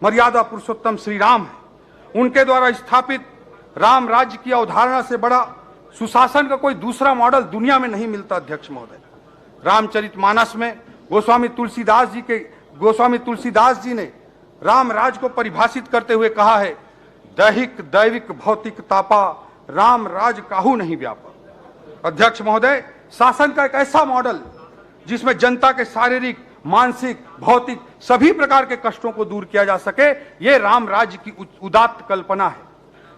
मर्यादा पुरुषोत्तम श्री राम है। उनके द्वारा स्थापित राम राज्य की अवधारणा से बड़ा सुशासन का कोई दूसरा मॉडल दुनिया में नहीं मिलता अध्यक्ष महोदय। रामचरितमानस में गोस्वामी तुलसीदास जी ने राम राज को परिभाषित करते हुए कहा है, दैहिक दैविक भौतिक तापा राम राज काहू नहीं व्यापा। अध्यक्ष महोदय, शासन का एक ऐसा मॉडल जिसमें जनता के शारीरिक, मानसिक, भौतिक सभी प्रकार के कष्टों को दूर किया जा सके, ये राम राज्य की उदात्त कल्पना है।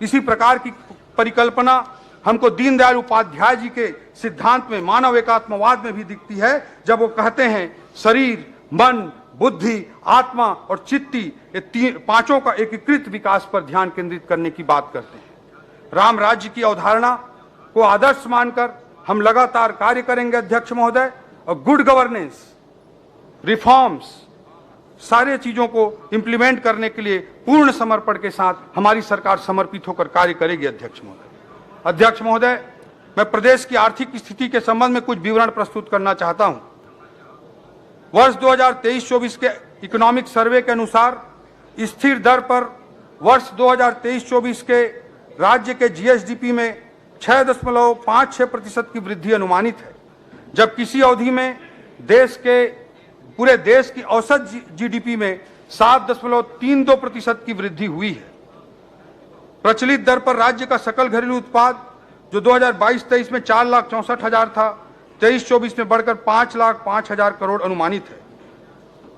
इसी प्रकार की परिकल्पना हमको दीनदयाल उपाध्याय जी के सिद्धांत में, मानव एकात्मवाद में भी दिखती है, जब वो कहते हैं शरीर, मन, बुद्धि, आत्मा और चित्ती, ये पांचों का एकीकृत विकास पर ध्यान केंद्रित करने की बात करते हैं। राम राज्य की अवधारणा को आदर्श मानकर हम लगातार कार्य करेंगे अध्यक्ष महोदय। और गुड गवर्नेंस, रिफॉर्म्स, सारे चीजों को इंप्लीमेंट करने के लिए पूर्ण समर्पण के साथ हमारी सरकार समर्पित होकर कार्य करेगी अध्यक्ष महोदय। अध्यक्ष महोदय, मैं प्रदेश की आर्थिक स्थिति के संबंध में कुछ विवरण प्रस्तुत करना चाहता हूं। वर्ष 2023-24 के इकोनॉमिक सर्वे के अनुसार स्थिर दर पर वर्ष 2023-24 के राज्य के जीएसडीपी में 6.56% की वृद्धि अनुमानित है, जब किसी अवधि में पूरे देश की औसत जीडीपी में 7.32% की वृद्धि हुई है। प्रचलित दर पर राज्य का सकल घरेलू उत्पाद जो 2022-23 में 4,64,000 था, 23-24 में बढ़कर 5,05,000 करोड़ अनुमानित है।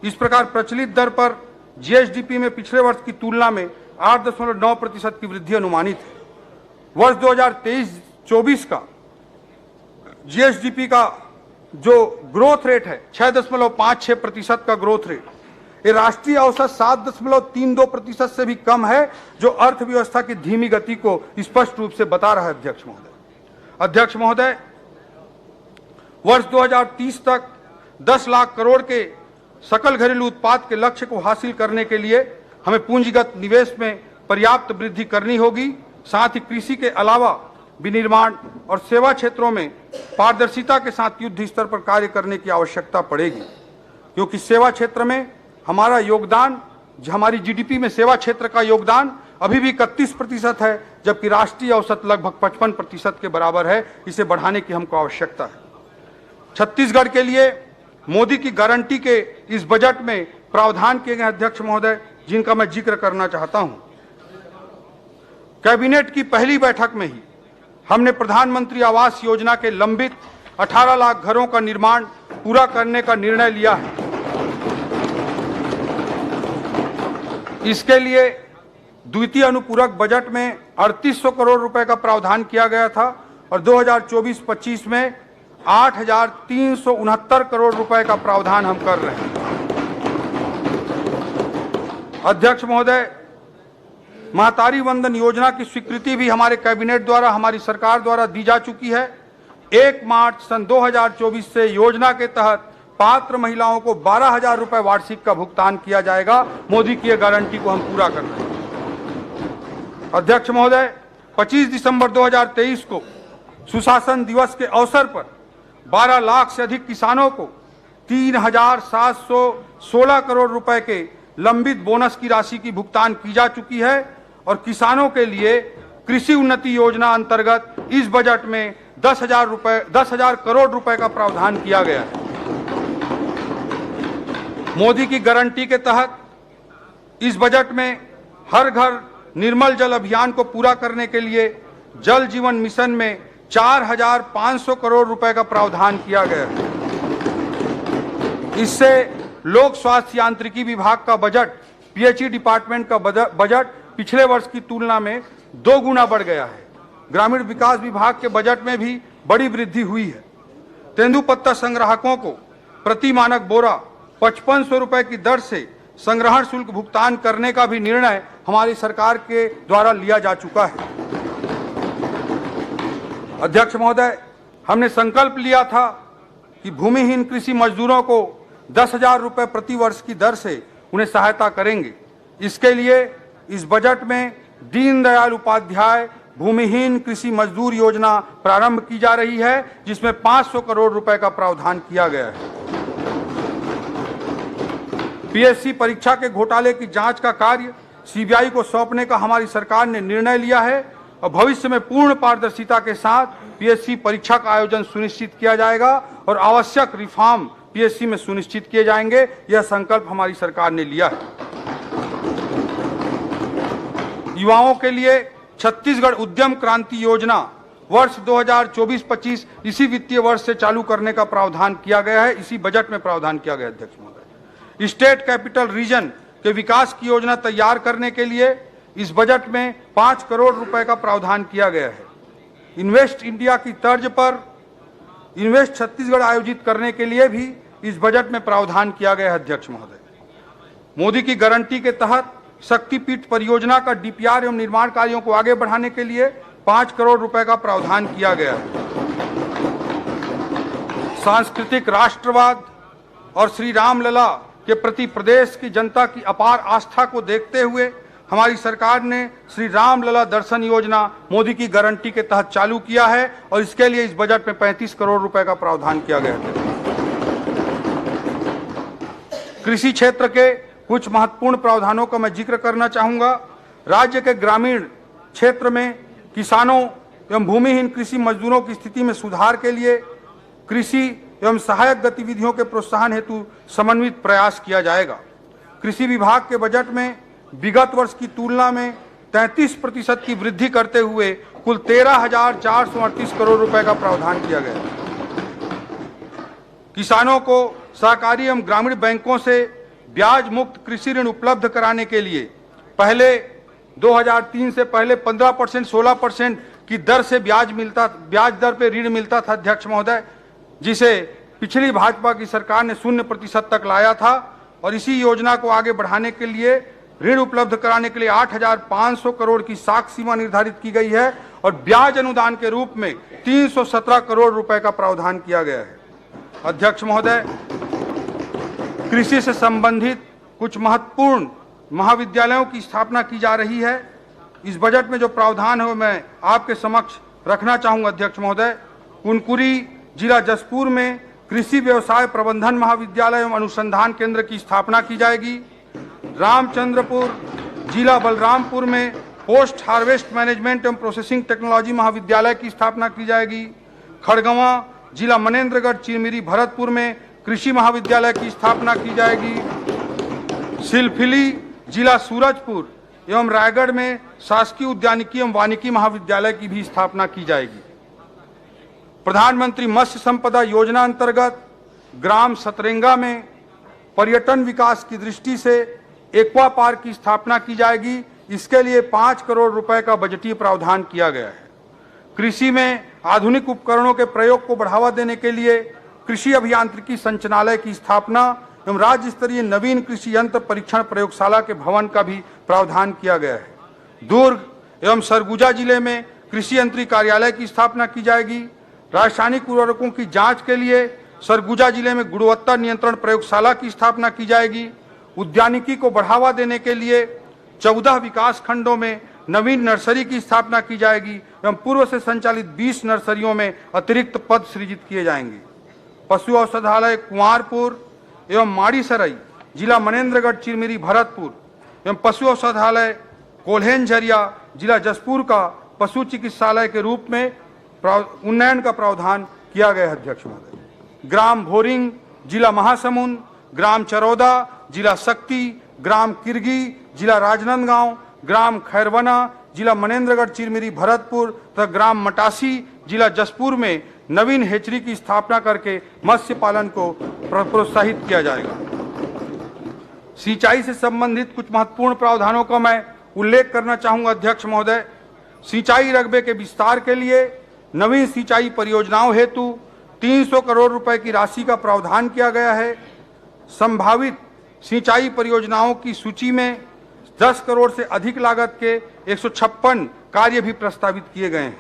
इस प्रकार प्रचलित दर पर जीएसडीपी में पिछले वर्ष की तुलना में 8.9% की वृद्धि अनुमानित है। वर्ष 2023-24 का जीएसडीपी का जो ग्रोथ रेट है 6.56% का ग्रोथ रेट, ये राष्ट्रीय औसत 7.32% से भी कम है, जो अर्थव्यवस्था की धीमी गति को स्पष्ट रूप से बता रहा है। अध्यक्ष महोदय, वर्ष 2030 तक 10 लाख करोड़ के सकल घरेलू उत्पाद के लक्ष्य को हासिल करने के लिए हमें पूंजीगत निवेश में पर्याप्त वृद्धि करनी होगी। साथ ही कृषि के अलावा विनिर्माण और सेवा क्षेत्रों में पारदर्शिता के साथ युद्ध स्तर पर कार्य करने की आवश्यकता पड़ेगी, क्योंकि सेवा क्षेत्र में हमारा योगदान, हमारी जीडीपी में सेवा क्षेत्र का योगदान अभी भी 31% है, जबकि राष्ट्रीय औसत लगभग 55% के बराबर है। इसे बढ़ाने की हमको आवश्यकता है। छत्तीसगढ़ के लिए मोदी की गारंटी के इस बजट में प्रावधान किए गए अध्यक्ष महोदय, जिनका मैं जिक्र करना चाहता हूं। कैबिनेट की पहली बैठक में ही हमने प्रधानमंत्री आवास योजना के लंबित 18 लाख घरों का निर्माण पूरा करने का निर्णय लिया है। इसके लिए द्वितीय अनुपूरक बजट में 3800 करोड़ रुपए का प्रावधान किया गया था और 2024-25 में 8,369 करोड़ रुपए का प्रावधान हम कर रहे हैं। अध्यक्ष महोदय, महतारी वंदन योजना की स्वीकृति भी हमारे कैबिनेट द्वारा, हमारी सरकार द्वारा दी जा चुकी है। 1 मार्च सन 2024 से योजना के तहत पात्र महिलाओं को 12,000 रुपए वार्षिक का भुगतान किया जाएगा। मोदी की गारंटी को हम पूरा कर रहे हैं। अध्यक्ष महोदय, 25 दिसंबर 2023 को सुशासन दिवस के अवसर पर 12 लाख से अधिक किसानों को 3,716 करोड़ रुपए के लंबित बोनस की राशि की भुगतान की जा चुकी है और किसानों के लिए कृषि उन्नति योजना अंतर्गत इस बजट में 10,000 करोड़ रुपए का प्रावधान किया गया है। मोदी की गारंटी के तहत इस बजट में हर घर निर्मल जल अभियान को पूरा करने के लिए जल जीवन मिशन में 4,500 करोड़ रुपए का प्रावधान किया गया है। इससे लोक स्वास्थ्य यांत्रिकी विभाग का बजट, पीएचई डिपार्टमेंट का बजट पिछले वर्ष की तुलना में 2 गुना बढ़ गया है। ग्रामीण विकास विभाग के बजट में भी बड़ी वृद्धि हुई है। तेंदुपत्ता संग्राहकों को प्रति मानक बोरा 5500 रुपए की दर से संग्रहण शुल्क भुगतान करने का भी निर्णय हमारी सरकार के द्वारा लिया जा चुका है। अध्यक्ष महोदय, हमने संकल्प लिया था कि भूमिहीन कृषि मजदूरों को 10,000 रुपए प्रति वर्ष की दर से उन्हें सहायता करेंगे। इसके लिए इस बजट में दीनदयाल उपाध्याय भूमिहीन कृषि मजदूर योजना प्रारंभ की जा रही है, जिसमें 500 करोड़ रुपए का प्रावधान किया गया है। पीएससी परीक्षा के घोटाले की जांच का कार्य सीबीआई को सौंपने का हमारी सरकार ने निर्णय लिया है और भविष्य में पूर्ण पारदर्शिता के साथ पीएससी परीक्षा का आयोजन सुनिश्चित किया जाएगा और आवश्यक रिफॉर्म पीएससी में सुनिश्चित किए जाएंगे। यह संकल्प हमारी सरकार ने लिया है। युवाओं के लिए छत्तीसगढ़ उद्यम क्रांति योजना वर्ष 2024-25 इसी वित्तीय वर्ष से चालू करने का प्रावधान किया गया है। इसी बजट में प्रावधान किया गया। अध्यक्ष महोदय, स्टेट कैपिटल रीजन के विकास की योजना तैयार करने के लिए इस बजट में 5 करोड़ रुपए का प्रावधान किया गया है। इन्वेस्ट इंडिया की तर्ज पर इन्वेस्ट छत्तीसगढ़ आयोजित करने के लिए भी इस बजट में प्रावधान किया गया है। अध्यक्ष महोदय, मोदी की गारंटी के तहत शक्तिपीठ परियोजना का डीपीआर एवं निर्माण कार्यों को आगे बढ़ाने के लिए 5 करोड़ रुपए का प्रावधान किया गया है। सांस्कृतिक राष्ट्रवाद और श्री रामलला के प्रति प्रदेश की जनता की अपार आस्था को देखते हुए हमारी सरकार ने श्री रामलला दर्शन योजना मोदी की गारंटी के तहत चालू किया है और इसके लिए इस बजट में 35 करोड़ रुपए का प्रावधान किया गया है। कृषि क्षेत्र के कुछ महत्वपूर्ण प्रावधानों का मैं जिक्र करना चाहूंगा। राज्य के ग्रामीण क्षेत्र में किसानों एवं भूमिहीन कृषि मजदूरों की स्थिति में सुधार के लिए कृषि एवं सहायक गतिविधियों के प्रोत्साहन हेतु समन्वित प्रयास किया जाएगा। कृषि विभाग के बजट में विगत वर्ष की तुलना में 33% की वृद्धि करते हुए कुल 13,438 करोड़ रुपए का प्रावधान किया गया है। किसानों को सहकारी एवं ग्रामीण बैंकों से ब्याज मुक्त कृषि ऋण उपलब्ध कराने के लिए पहले 2003 से पहले 15%, 16% की दर से ब्याज दर पे ऋण मिलता था अध्यक्ष महोदय, जिसे पिछली भाजपा की सरकार ने 0% तक लाया था। और इसी योजना को आगे बढ़ाने के लिए ऋण उपलब्ध कराने के लिए 8,500 करोड़ की साख सीमा निर्धारित की गई है और ब्याज अनुदान के रूप में 317 करोड़ रुपए का प्रावधान किया गया है। अध्यक्ष महोदय, कृषि से संबंधित कुछ महत्वपूर्ण महाविद्यालयों की स्थापना की जा रही है। इस बजट में जो प्रावधान है वो मैं आपके समक्ष रखना चाहूंगा अध्यक्ष महोदय। कुनकुरी जिला जसपुर में कृषि व्यवसाय प्रबंधन महाविद्यालय एवं अनुसंधान केंद्र की स्थापना की जाएगी। रामचंद्रपुर जिला बलरामपुर में पोस्ट हार्वेस्ट मैनेजमेंट एवं प्रोसेसिंग टेक्नोलॉजी महाविद्यालय की स्थापना की जाएगी। खड़गवां जिला मनेन्द्रगढ़ चिरमिरी भरतपुर में कृषि महाविद्यालय की स्थापना की जाएगी। सिलफिली जिला सूरजपुर एवं रायगढ़ में शासकीय उद्यानिकी एवं वानिकी महाविद्यालय की भी स्थापना की जाएगी। प्रधानमंत्री मत्स्य संपदा योजना अंतर्गत ग्राम सतरेंगा में पर्यटन विकास की दृष्टि से एक्वा पार्क की स्थापना की जाएगी। इसके लिए 5 करोड़ रुपए का बजटीय प्रावधान किया गया है। कृषि में आधुनिक उपकरणों के प्रयोग को बढ़ावा देने के लिए कृषि अभियांत्रिकी संचालनालय की स्थापना एवं राज्य स्तरीय नवीन कृषि यंत्र परीक्षण प्रयोगशाला के भवन का भी प्रावधान किया गया है। दुर्ग एवं सरगुजा जिले में कृषि यंत्री कार्यालय की स्थापना की जाएगी। रासायनिक उर्वरकों की जांच के लिए सरगुजा जिले में गुणवत्ता नियंत्रण प्रयोगशाला की स्थापना की जाएगी। उद्यानिकी को बढ़ावा देने के लिए 14 विकास खंडों में नवीन नर्सरी की स्थापना की जाएगी एवं पूर्व से संचालित 20 नर्सरियों में अतिरिक्त पद सृजित किए जाएंगे। पशु औषधालय कुंवारपुर एवं माड़ीसराई जिला मनेन्द्रगढ़ चिरमिरी भरतपुर एवं पशु औषधालय कोल्हेन-झरिया जिला जसपुर का पशु चिकित्सालय के रूप में उन्नयन का प्रावधान किया गया है। अध्यक्ष महोदय, ग्राम भोरिंग जिला महासमुंद, ग्राम चरौदा जिला शक्ति, ग्राम किरगी जिला राजनांदगांव, ग्राम खैरवना जिला मनेन्द्रगढ़ चिरमिरी भरतपुर तथा ग्राम मटासी जिला जसपुर में नवीन हेचरी की स्थापना करके मत्स्य पालन को प्रोत्साहित किया जाएगा। सिंचाई से संबंधित कुछ महत्वपूर्ण प्रावधानों का मैं उल्लेख करना चाहूंगा अध्यक्ष महोदय। सिंचाई रकबे के विस्तार के लिए नवीन सिंचाई परियोजनाओं हेतु 300 करोड़ रुपए की राशि का प्रावधान किया गया है। संभावित सिंचाई परियोजनाओं की सूची में 10 करोड़ से अधिक लागत के 156 कार्य भी प्रस्तावित किए गए हैं।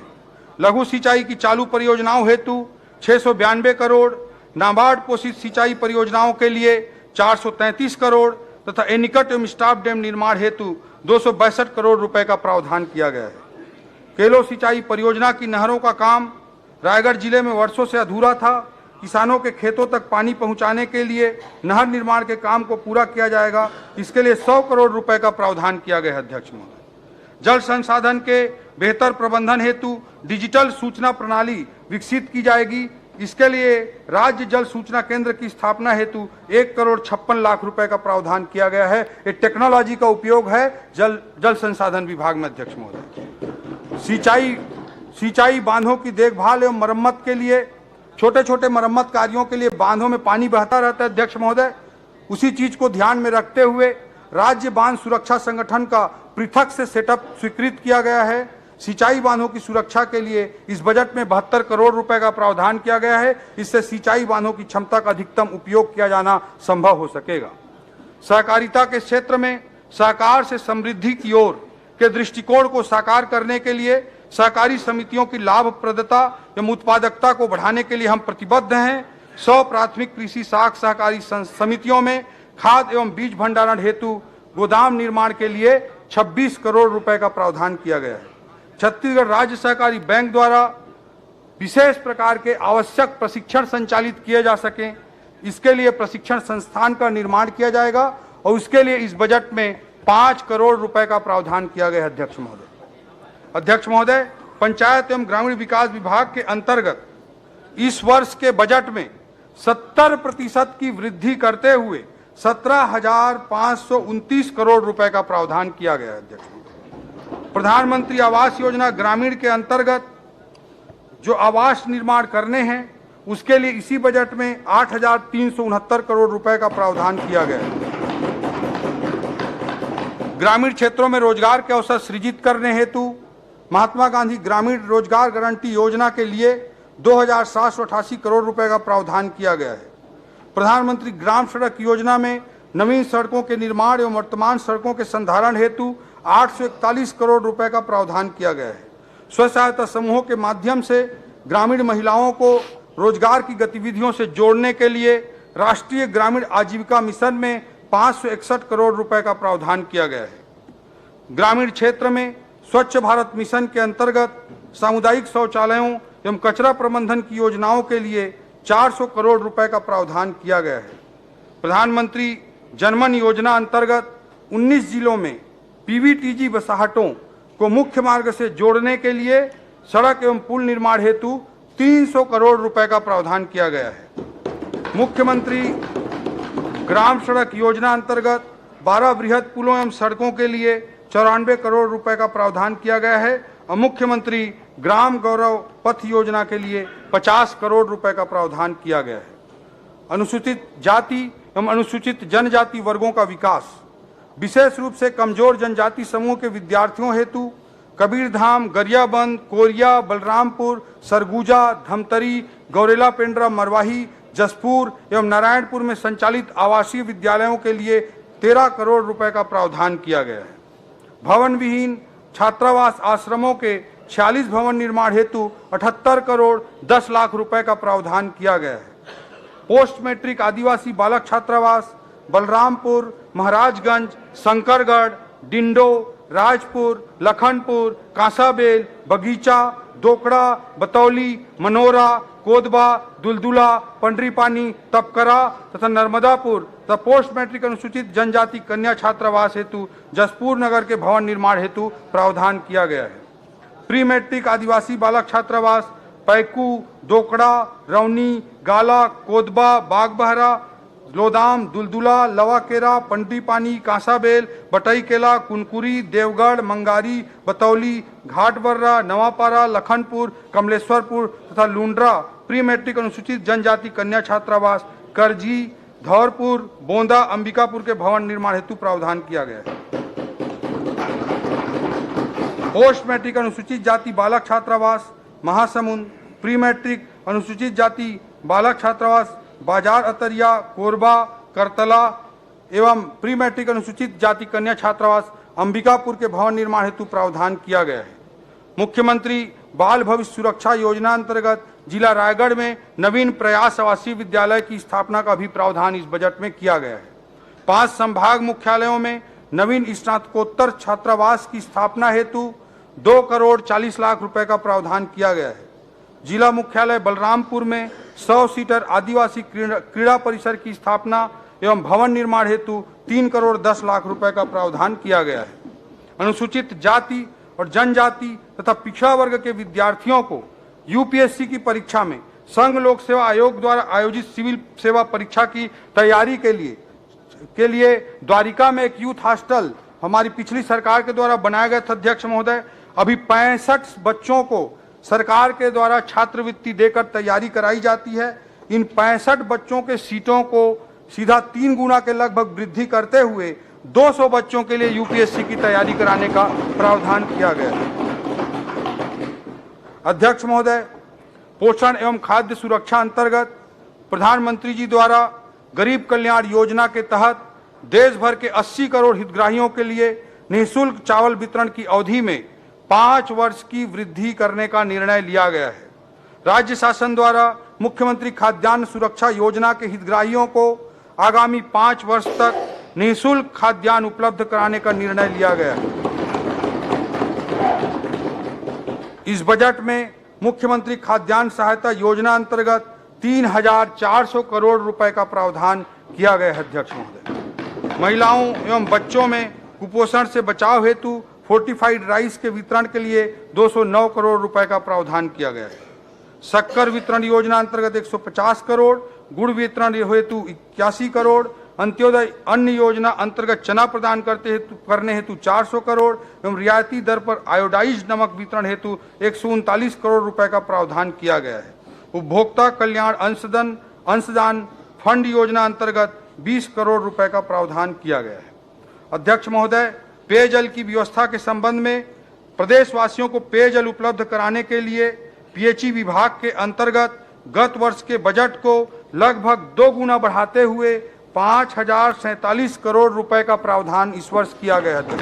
लघु सिंचाई की चालू परियोजनाओं हेतु 692 करोड़, नाबार्ड पोषित सिंचाई परियोजनाओं के लिए 433 करोड़ तथा एनीकट एवं स्टाफ डैम निर्माण हेतु 262 करोड़ रुपए का प्रावधान किया गया है। केलो सिंचाई परियोजना की नहरों का काम रायगढ़ जिले में वर्षों से अधूरा था। किसानों के खेतों तक पानी पहुंचाने के लिए नहर निर्माण के काम को पूरा किया जाएगा। इसके लिए 100 करोड़ रुपए का प्रावधान किया गया है। अध्यक्ष महोदय, जल संसाधन के बेहतर प्रबंधन हेतु डिजिटल सूचना प्रणाली विकसित की जाएगी। इसके लिए राज्य जल सूचना केंद्र की स्थापना हेतु 1 करोड़ 56 लाख रुपए का प्रावधान किया गया है। ये टेक्नोलॉजी का उपयोग है जल संसाधन विभाग में। अध्यक्ष महोदय, सिंचाई बांधों की देखभाल एवं मरम्मत के लिए छोटे छोटे मरम्मत कार्यों के लिए बांधों में पानी बहता रहता है। अध्यक्ष महोदय, उसी चीज को ध्यान में रखते हुए राज्य बांध सुरक्षा संगठन का पृथक से सेटअप स्वीकृत किया गया है। सिंचाई बांधों की सुरक्षा के लिए इस बजट में 72 करोड़ रुपए का प्रावधान किया गया है। इससे सिंचाई बांधों की क्षमता का अधिकतम उपयोग किया जाना संभव हो सकेगा। सहकारिता के क्षेत्र में सहकार से समृद्धि की ओर के दृष्टिकोण को साकार करने के लिए सहकारी समितियों की लाभप्रदता एवं उत्पादकता को बढ़ाने के लिए हम प्रतिबद्ध हैं। 100 प्राथमिक कृषि साख सहकारी समितियों में खाद एवं बीज भंडारण हेतु गोदाम निर्माण के लिए 26 करोड़ रुपए का प्रावधान किया गया है। छत्तीसगढ़ राज्य सहकारी बैंक द्वारा विशेष प्रकार के आवश्यक प्रशिक्षण संचालित किए जा सकें, इसके लिए प्रशिक्षण संस्थान का निर्माण किया जाएगा और उसके लिए इस बजट में 5 करोड़ रुपए का प्रावधान किया गया है। अध्यक्ष महोदय, पंचायत एवं ग्रामीण विकास विभाग के अंतर्गत इस वर्ष के बजट में 70% की वृद्धि करते हुए 17,529 करोड़ रुपए का प्रावधान किया गया है। अध्यक्ष महोदय, प्रधानमंत्री आवास योजना ग्रामीण के अंतर्गत जो आवास निर्माण करने हैं उसके लिए इसी बजट में 8,369 करोड़ रुपए का प्रावधान किया गया है। ग्रामीण क्षेत्रों में रोजगार के अवसर सृजित करने हेतु महात्मा गांधी ग्रामीण रोजगार गारंटी योजना के लिए 2,788 करोड़ रुपए का प्रावधान किया गया है। प्रधानमंत्री ग्राम सड़क योजना में नवीन सड़कों के निर्माण एवं वर्तमान सड़कों के संधारण हेतु 841 करोड़ रुपए का प्रावधान किया गया है। स्व सहायता समूहों के माध्यम से ग्रामीण महिलाओं को रोजगार की गतिविधियों से जोड़ने के लिए राष्ट्रीय ग्रामीण आजीविका मिशन में 561 करोड़ रुपए का प्रावधान किया गया है। ग्रामीण क्षेत्र में स्वच्छ भारत मिशन के अंतर्गत सामुदायिक शौचालयों एवं कचरा प्रबंधन की योजनाओं के लिए 400 करोड़ रुपए का प्रावधान किया गया है। प्रधानमंत्री जनमन योजना अंतर्गत 19 जिलों में पीवीटीजी बसाहटों को मुख्य मार्ग से जोड़ने के लिए सड़क एवं पुल निर्माण हेतु 300 करोड़ रुपए का प्रावधान किया गया है। मुख्यमंत्री ग्राम सड़क योजना अंतर्गत 12 बृहद पुलों एवं सड़कों के लिए 94 करोड़ रुपए का प्रावधान किया गया है और मुख्यमंत्री ग्राम गौरव पथ योजना के लिए 50 करोड़ रुपए का प्रावधान किया गया है। अनुसूचित जाति एवं अनुसूचित जनजाति वर्गों का विकास, विशेष रूप से कमजोर जनजाति समूह के विद्यार्थियों हेतु कबीरधाम, गरियाबंद, कोरिया, बलरामपुर, सरगुजा, धमतरी, गौरेला पेंड्रा, मरवाही, जसपुर एवं नारायणपुर में संचालित आवासीय विद्यालयों के लिए 13 करोड़ रुपए का प्रावधान किया गया है। भवन विहीन छात्रावास आश्रमों के 46 भवन निर्माण हेतु 78 करोड़ 10 लाख रुपए का प्रावधान किया गया है। पोस्ट मैट्रिक आदिवासी बालक छात्रावास बलरामपुर, महाराजगंज, शंकरगढ़, डिंडो, राजपुर, लखनपुर, कांसाबेल, बगीचा, दोकड़ा, बतौली, मनोरा, कोदबा, दुलदुला, पंडरीपानी, तपकरा तथा नर्मदापुर तथा पोस्ट मैट्रिक अनुसूचित जनजाति कन्या छात्रावास हेतु जसपुर नगर के भवन निर्माण हेतु प्रावधान किया गया है। प्री मैट्रिक आदिवासी बालक छात्रावास पैकू, दोकड़ा, रौनी, गाला, कोदबा, बागबहरा, लोदाम, दुलदुला, लवाकेरा, पंडरीपानी, कांसाबेल, बटईकेला, कुनकुरी, देवगढ़, मंगारी, बतौली, घाटबर्रा, नवापारा, लखनपुर, कमलेश्वरपुर तथा लुंड्रा प्री मैट्रिक अनुसूचित जनजाति कन्या छात्रावास करजी, धौरपुर, बोंदा, अंबिकापुर के भवन निर्माण हेतु प्रावधान किया गया है। पोस्ट मैट्रिक अनुसूचित जाति बालक छात्रावास महासमुंद, प्री मैट्रिक अनुसूचित जाति बालक छात्रावास बाजार अतरिया, कोरबा, करतला एवं प्री मैट्रिक अनुसूचित जाति कन्या छात्रावास अंबिकापुर के भवन निर्माण हेतु प्रावधान किया गया है। मुख्यमंत्री बाल भविष्य सुरक्षा योजना अंतर्गत जिला रायगढ़ में नवीन प्रयास आवासीय विद्यालय की स्थापना का भी प्रावधान इस बजट में किया गया है। 5 संभाग मुख्यालयों में नवीन स्नातकोत्तर छात्रावास की स्थापना हेतु 2 करोड़ 40 लाख रुपए का प्रावधान किया गया है। जिला मुख्यालय बलरामपुर में 100 सीटर आदिवासी क्रीड़ा परिसर की स्थापना एवं भवन निर्माण हेतु 3 करोड़ 10 लाख रुपए का प्रावधान किया गया है। अनुसूचित जाति और जनजाति तथा पिछड़ा वर्ग के विद्यार्थियों को यूपीएससी की परीक्षा में संघ लोक सेवा आयोग द्वारा आयोजित सिविल सेवा परीक्षा की तैयारी के लिए द्वारिका में एक यूथ हॉस्टल हमारी पिछली सरकार के द्वारा बनाया गया था। अध्यक्ष महोदय, अभी 65 बच्चों को सरकार के द्वारा छात्रवृत्ति देकर तैयारी कराई जाती है। इन 65 बच्चों के सीटों को सीधा 3 गुना के लगभग वृद्धि करते हुए 200 बच्चों के लिए यूपीएससी की तैयारी कराने का प्रावधान किया गया है। अध्यक्ष महोदय, पोषण एवं खाद्य सुरक्षा अंतर्गत प्रधानमंत्री जी द्वारा गरीब कल्याण योजना के तहत देश भर के 80 करोड़ हितग्राहियों के लिए निःशुल्क चावल वितरण की अवधि में 5 वर्ष की वृद्धि करने का निर्णय लिया गया है। राज्य शासन द्वारा मुख्यमंत्री खाद्यान्न सुरक्षा योजना के हितग्राहियों को आगामी 5 वर्ष तक निःशुल्क खाद्यान्न उपलब्ध कराने का निर्णय लिया गया है। इस बजट में मुख्यमंत्री खाद्यान्न सहायता योजना अंतर्गत 3,400 करोड़ रुपए का प्रावधान किया गया है। अध्यक्ष महोदय, महिलाओं एवं बच्चों में कुपोषण से बचाव हेतु फोर्टिफाइड राइस के वितरण के लिए 209 करोड़ रुपए का प्रावधान किया गया है। शक्कर वितरण योजना अंतर्गत 150 करोड़, गुड़ वितरण हेतु 81 करोड़, अंत्योदय अन्न योजना अंतर्गत चना प्रदान करने हेतु 400 करोड़ एवं रियायती दर पर आयोडाइज्ड नमक वितरण हेतु 139 करोड़ रुपए का प्रावधान किया गया है। उपभोक्ता कल्याण अंशदान फंड योजना अंतर्गत 20 करोड़ रुपए का प्रावधान किया गया है। अध्यक्ष महोदय, पेयजल की व्यवस्था के संबंध में प्रदेशवासियों को पेयजल उपलब्ध कराने के लिए पीएचई विभाग के अंतर्गत गत वर्ष के बजट को लगभग 2 गुना बढ़ाते हुए 5,047 करोड़ रुपए का प्रावधान इस वर्ष किया गया था।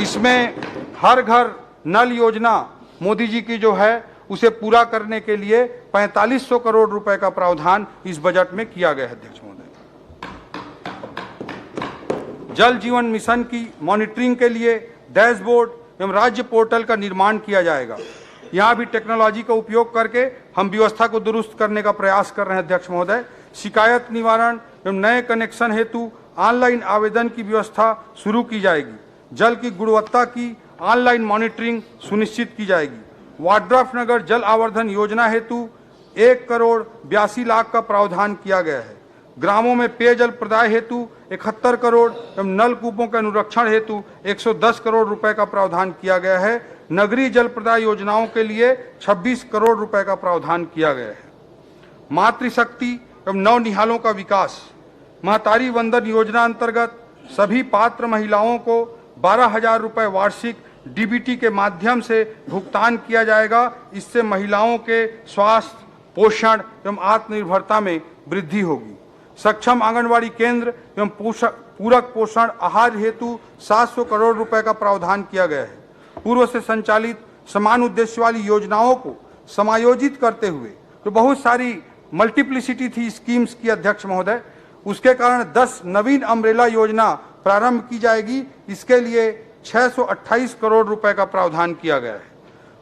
इसमें हर घर नल योजना मोदी जी की जो है उसे पूरा करने के लिए 4500 करोड़ रुपए का प्रावधान इस बजट में किया गया है। अध्यक्ष महोदय, जल जीवन मिशन की मॉनिटरिंग के लिए डैशबोर्ड एवं राज्य पोर्टल का निर्माण किया जाएगा। यहाँ भी टेक्नोलॉजी का उपयोग करके हम व्यवस्था को दुरुस्त करने का प्रयास कर रहे हैं। अध्यक्ष महोदय, शिकायत निवारण एवं नए कनेक्शन हेतु ऑनलाइन आवेदन की व्यवस्था शुरू की जाएगी। जल की गुणवत्ता की ऑनलाइन मॉनिटरिंग सुनिश्चित की जाएगी। वाड्रफ नगर जल आवर्धन योजना हेतु 1 करोड़ 82 लाख का प्रावधान किया गया है। ग्रामों में पेयजल प्रदाय हेतु 71 करोड़ एवं नलकूपों के अनुरक्षण हेतु 110 करोड़ रुपए का प्रावधान किया गया है। नगरीय जल प्रदाय योजनाओं के लिए 26 करोड़ रुपए का प्रावधान किया गया है। मातृशक्ति एवं नवनिहालों का विकास महतारी वंदन योजना अंतर्गत सभी पात्र महिलाओं को 12,000 रुपए वार्षिक डीबीटी के माध्यम से भुगतान किया जाएगा। इससे महिलाओं के स्वास्थ्य, पोषण एवं आत्मनिर्भरता में वृद्धि होगी। सक्षम आंगनवाड़ी केंद्र एवं पूरक पोषण आहार हेतु 700 करोड़ रुपए का प्रावधान किया गया है। पूर्व से संचालित समान उद्देश्य वाली योजनाओं को समायोजित करते हुए तो बहुत सारी मल्टीप्लिसिटी थी स्कीम्स की अध्यक्ष महोदय, उसके कारण 10 नवीन अम्ब्रेला योजना प्रारंभ की जाएगी। इसके लिए 628 करोड़ रुपए का प्रावधान किया गया है।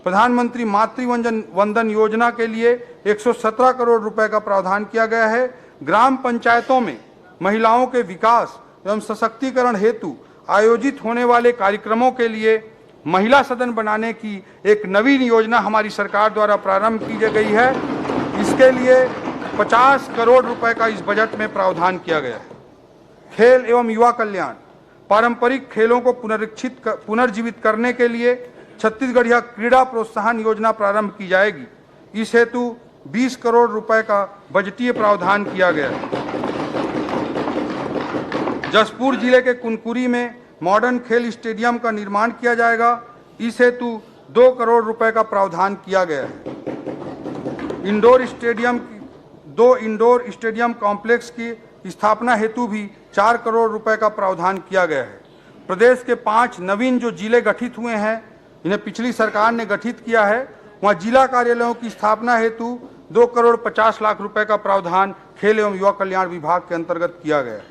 प्रधानमंत्री मातृ वंदन योजना के लिए 117 करोड़ रुपए का प्रावधान किया गया है। ग्राम पंचायतों में महिलाओं के विकास एवं सशक्तिकरण हेतु आयोजित होने वाले कार्यक्रमों के लिए महिला सदन बनाने की एक नवीन योजना हमारी सरकार द्वारा प्रारंभ की गई है। इसके लिए 50 करोड़ रुपए का इस बजट में प्रावधान किया गया है। खेल एवं युवा कल्याण पारंपरिक खेलों को पुनर्जीवित करने के लिए छत्तीसगढ़ क्रीड़ा प्रोत्साहन योजना प्रारंभ की जाएगी। इस हेतु 20 करोड़ रुपए का बजटीय प्रावधान किया गया है। जसपुर जिले के कुनकुरी में मॉडर्न खेल स्टेडियम का निर्माण किया जाएगा। इस हेतु 2 करोड़ रुपए का प्रावधान किया गया है। 2 इंडोर स्टेडियम कॉम्प्लेक्स की स्थापना हेतु भी 4 करोड़ रुपए का प्रावधान किया गया है। प्रदेश के 5 नवीन जो जिले गठित हुए हैं, इन्हें पिछली सरकार ने गठित किया है, वहाँ जिला कार्यालयों की स्थापना हेतु 2 करोड़ 50 लाख रुपए का प्रावधान खेल एवं युवा कल्याण विभाग के अंतर्गत किया गया है।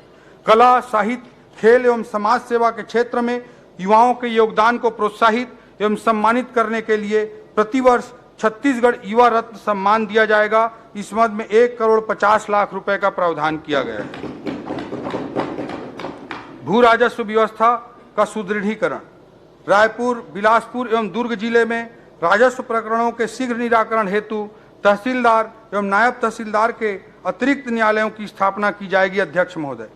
कला, साहित्य, खेल एवं समाज सेवा के क्षेत्र में युवाओं के योगदान को प्रोत्साहित एवं सम्मानित करने के लिए प्रतिवर्ष छत्तीसगढ़ युवा रत्न सम्मान दिया जाएगा। इस मद में 1 करोड़ 50 लाख रुपए का प्रावधान किया गया है। भू राजस्व व्यवस्था का सुदृढ़ीकरण रायपुर, बिलासपुर एवं दुर्ग जिले में राजस्व प्रकरणों के शीघ्र निराकरण हेतु तहसीलदार एवं नायब तहसीलदार के अतिरिक्त न्यायालयों की स्थापना की जाएगी। अध्यक्ष महोदय,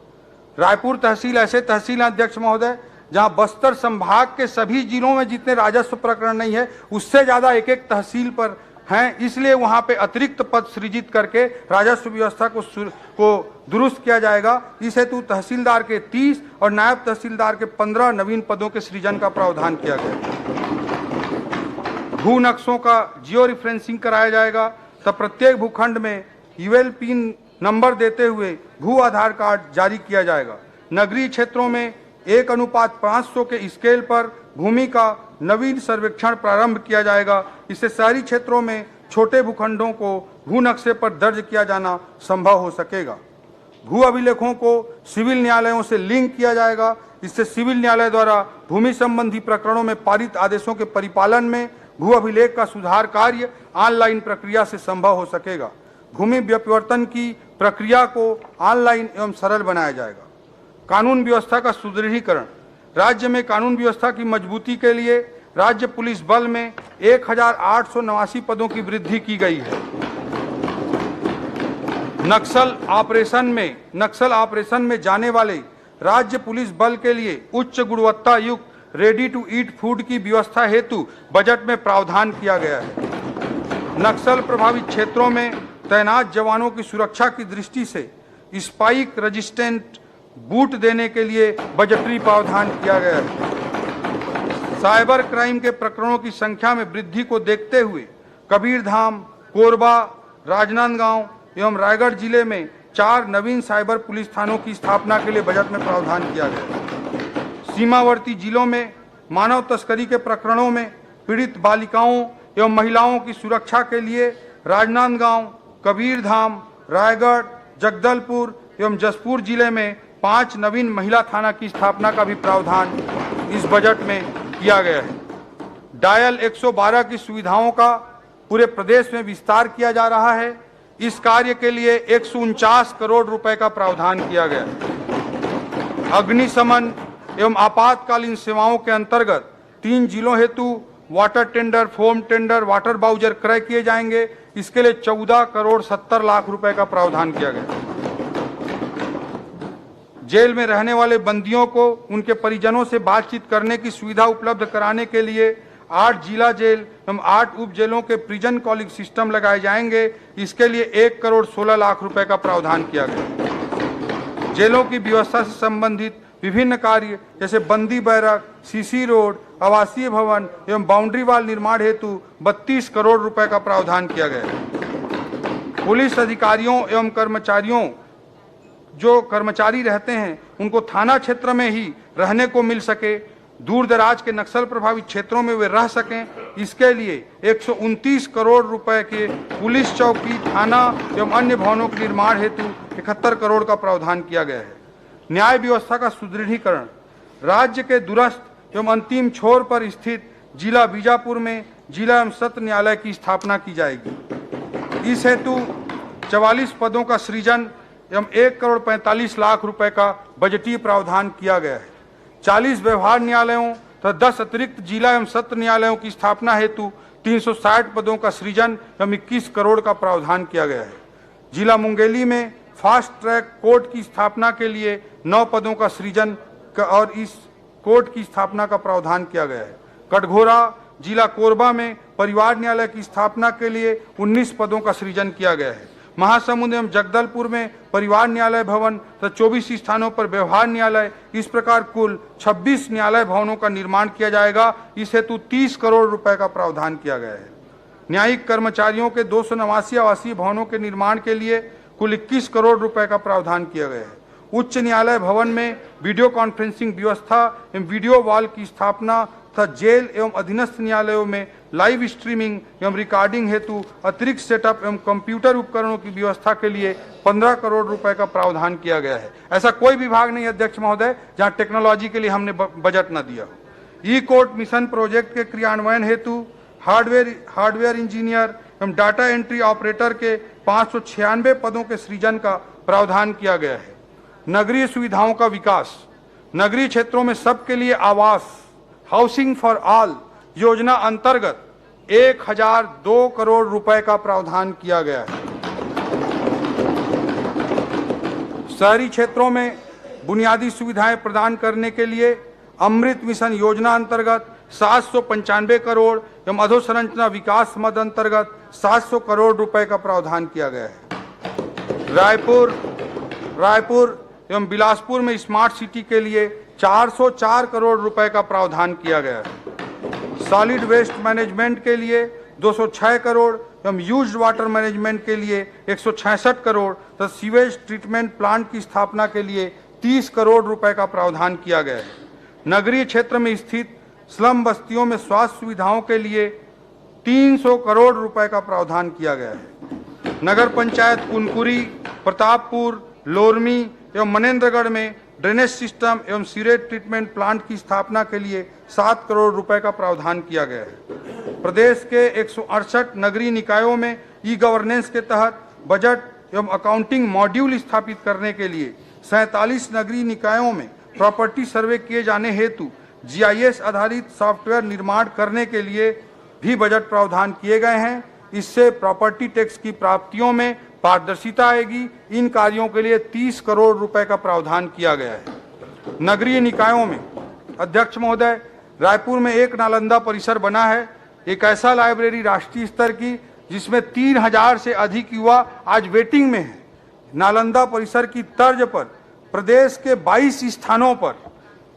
रायपुर तहसील ऐसे तहसील अध्यक्ष महोदय जहां बस्तर संभाग के सभी जिलों में जितने राजस्व प्रकरण नहीं है उससे ज्यादा एक तहसील पर हैं, इसलिए वहां पे अतिरिक्त पद सृजित करके राजस्व व्यवस्था को दुरुस्त किया जाएगा। इस हेतु तहसीलदार के 30 और नायब तहसीलदार के 15 नवीन पदों के सृजन का प्रावधान किया गया। भू नक्शों का जियो रिफरेंसिंग कराया जाएगा, तब प्रत्येक भूखंड में यूएल पिन नंबर देते हुए भू आधार कार्ड जारी किया जाएगा। नगरीय क्षेत्रों में 1:500 के स्केल पर भूमि का नवीन सर्वेक्षण प्रारंभ किया जाएगा। इससे शहरी क्षेत्रों में छोटे भूखंडों को भू नक्शे पर दर्ज किया जाना संभव हो सकेगा। भू अभिलेखों को सिविल न्यायालयों से लिंक किया जाएगा। इससे सिविल न्यायालय द्वारा भूमि संबंधी प्रकरणों में पारित आदेशों के परिपालन में भू अभिलेख का सुधार कार्य ऑनलाइन प्रक्रिया से संभव हो सकेगा। भूमि व्युत्पन्न की प्रक्रिया को ऑनलाइन एवं सरल बनाया जाएगा। कानून व्यवस्था का सुदृढ़ीकरण। राज्य में कानून व्यवस्था की मजबूती के लिए राज्य पुलिस बल में 1889 पदों की वृद्धि की गई है। नक्सल ऑपरेशन में जाने वाले राज्य पुलिस बल के लिए उच्च गुणवत्ता युक्त रेडी टू ईट फूड की व्यवस्था हेतु बजट में प्रावधान किया गया है। नक्सल प्रभावित क्षेत्रों में तैनात जवानों की सुरक्षा की दृष्टि से स्पाइक रेजिस्टेंट बूट देने के लिए बजटरी प्रावधान किया गया है। साइबर क्राइम के प्रकरणों की संख्या में वृद्धि को देखते हुए कबीरधाम, कोरबा, राजनांदगांव एवं रायगढ़ जिले में 4 नवीन साइबर पुलिस थानों की स्थापना के लिए बजट में प्रावधान किया गया है। सीमावर्ती जिलों में मानव तस्करी के प्रकरणों में पीड़ित बालिकाओं एवं महिलाओं की सुरक्षा के लिए राजनांदगांव, कबीरधाम, रायगढ़, जगदलपुर एवं जसपुर जिले में 5 नवीन महिला थाना की स्थापना का भी प्रावधान इस बजट में किया गया है। डायल 112 की सुविधाओं का पूरे प्रदेश में विस्तार किया जा रहा है। इस कार्य के लिए 149 करोड़ रुपए का प्रावधान किया गया है। अग्निशमन एवं आपातकालीन सेवाओं के अंतर्गत 3 जिलों हेतु water tender, foam tender, water bowser क्रय किए जाएंगे। इसके लिए 14 करोड़ 70 लाख रुपए का प्रावधान किया गया। जेल में रहने वाले बंदियों को उनके परिजनों से बातचीत करने की सुविधा उपलब्ध कराने के लिए 8 जिला जेल एवं 8 उप जेलों के प्रिजन कॉलिंग सिस्टम लगाए जाएंगे। इसके लिए 1 करोड़ 16 लाख रुपए का प्रावधान किया गया। जेलों की व्यवस्था से संबंधित विभिन्न कार्य जैसे बंदी बैरक, सीसी रोड, आवासीय भवन एवं बाउंड्री वाल निर्माण हेतु 32 करोड़ रुपए का प्रावधान किया गया। पुलिस अधिकारियों एवं कर्मचारियों जो कर्मचारी रहते हैं उनको थाना क्षेत्र में ही रहने को मिल सके, दूर दराज के नक्सल प्रभावित क्षेत्रों में वे रह सकें, इसके लिए 129 करोड़ रुपए के पुलिस चौकी, थाना एवं अन्य भवनों के निर्माण हेतु 71 करोड़ का प्रावधान किया गया है। न्याय व्यवस्था का सुदृढ़ीकरण। राज्य के दूरस्थ एवं अंतिम छोर पर स्थित जिला बीजापुर में जिला एवं सत्र न्यायालय की स्थापना की जाएगी। इस हेतु 44 पदों का सृजन एवं 1 करोड़ 45 लाख रुपए का बजटीय प्रावधान किया गया है। 40 व्यवहार न्यायालयों तथा 10 अतिरिक्त जिला एवं सत्र न्यायालयों की स्थापना हेतु 360 पदों का सृजन एवं 21 करोड़ का प्रावधान किया गया है। जिला मुंगेली में फास्ट ट्रैक कोर्ट की स्थापना के लिए 9 पदों का सृजन और इस कोर्ट की स्थापना का प्रावधान किया गया है। कटघोरा जिला कोरबा में परिवार न्यायालय की स्थापना के लिए 19 पदों का सृजन किया गया है। महासमुंद एवं जगदलपुर में परिवार न्यायालय भवन तथा 24 स्थानों पर व्यवहार न्यायालय, इस प्रकार कुल 26 न्यायालय भवनों का निर्माण किया जाएगा। इस हेतु 30 करोड़ रुपए का प्रावधान किया गया है। न्यायिक कर्मचारियों के 289 आवासीय भवनों के निर्माण के लिए कुल 21 करोड़ रुपए का प्रावधान किया गया है। उच्च न्यायालय भवन में वीडियो कॉन्फ्रेंसिंग व्यवस्था एवं वीडियो वॉल की स्थापना तथा जेल एवं अधीनस्थ न्यायालयों में लाइव स्ट्रीमिंग एवं रिकॉर्डिंग हेतु अतिरिक्त सेटअप एवं कंप्यूटर उपकरणों की व्यवस्था के लिए 15 करोड़ रुपए का प्रावधान किया गया है। ऐसा कोई विभाग नहीं अध्यक्ष महोदय जहां टेक्नोलॉजी के लिए हमने बजट न दिया हो। ई कोर्ट मिशन प्रोजेक्ट के क्रियान्वयन हेतु हार्डवेयर इंजीनियर एवं डाटा एंट्री ऑपरेटर के 596 पदों के सृजन का प्रावधान किया गया है। नगरीय सुविधाओं का विकास। नगरीय क्षेत्रों में सबके लिए आवास, हाउसिंग फॉर ऑल योजना अंतर्गत 1002 करोड़ रुपए का प्रावधान किया गया है। शहरी क्षेत्रों में बुनियादी सुविधाएं प्रदान करने के लिए अमृत मिशन योजना अंतर्गत 795 करोड़ एवं अधोसंरचना विकास मद अंतर्गत 700 करोड़ रुपए का प्रावधान किया गया है। रायपुर एवं बिलासपुर में स्मार्ट सिटी के लिए 404 करोड़ रुपए का प्रावधान किया गया है। सॉलिड वेस्ट मैनेजमेंट के लिए 206 करोड़ एवं यूज्ड वाटर मैनेजमेंट के लिए 166 करोड़ तथा सीवेज ट्रीटमेंट प्लांट की स्थापना के लिए 30 करोड़ रुपए का प्रावधान किया गया है। नगरीय क्षेत्र में स्थित स्लम बस्तियों में स्वास्थ्य सुविधाओं के लिए 300 करोड़ रुपए का प्रावधान किया गया है। नगर पंचायत कुनकुरी, प्रतापपुर, लोरमी एवं मनेन्द्रगढ़ में ड्रेनेज सिस्टम एवं सीवेज ट्रीटमेंट प्लांट की स्थापना के लिए 7 करोड़ रुपए का प्रावधान किया गया है। प्रदेश के 168 नगरीय निकायों में ई गवर्नेंस के तहत बजट एवं अकाउंटिंग मॉड्यूल स्थापित करने के लिए 47 नगरीय निकायों में प्रॉपर्टी सर्वे किए जाने हेतु GIS आधारित सॉफ्टवेयर निर्माण करने के लिए भी बजट प्रावधान किए गए हैं। इससे प्रॉपर्टी टैक्स की प्राप्तियों में पारदर्शिता आएगी। इन कार्यों के लिए 30 करोड़ रुपए का प्रावधान किया गया है। नगरीय निकायों में अध्यक्ष महोदय, रायपुर में एक नालंदा परिसर बना है, एक ऐसा लाइब्रेरी राष्ट्रीय स्तर की जिसमें 3000 से अधिक युवा आज वेटिंग में है। नालंदा परिसर की तर्ज पर प्रदेश के 22 स्थानों पर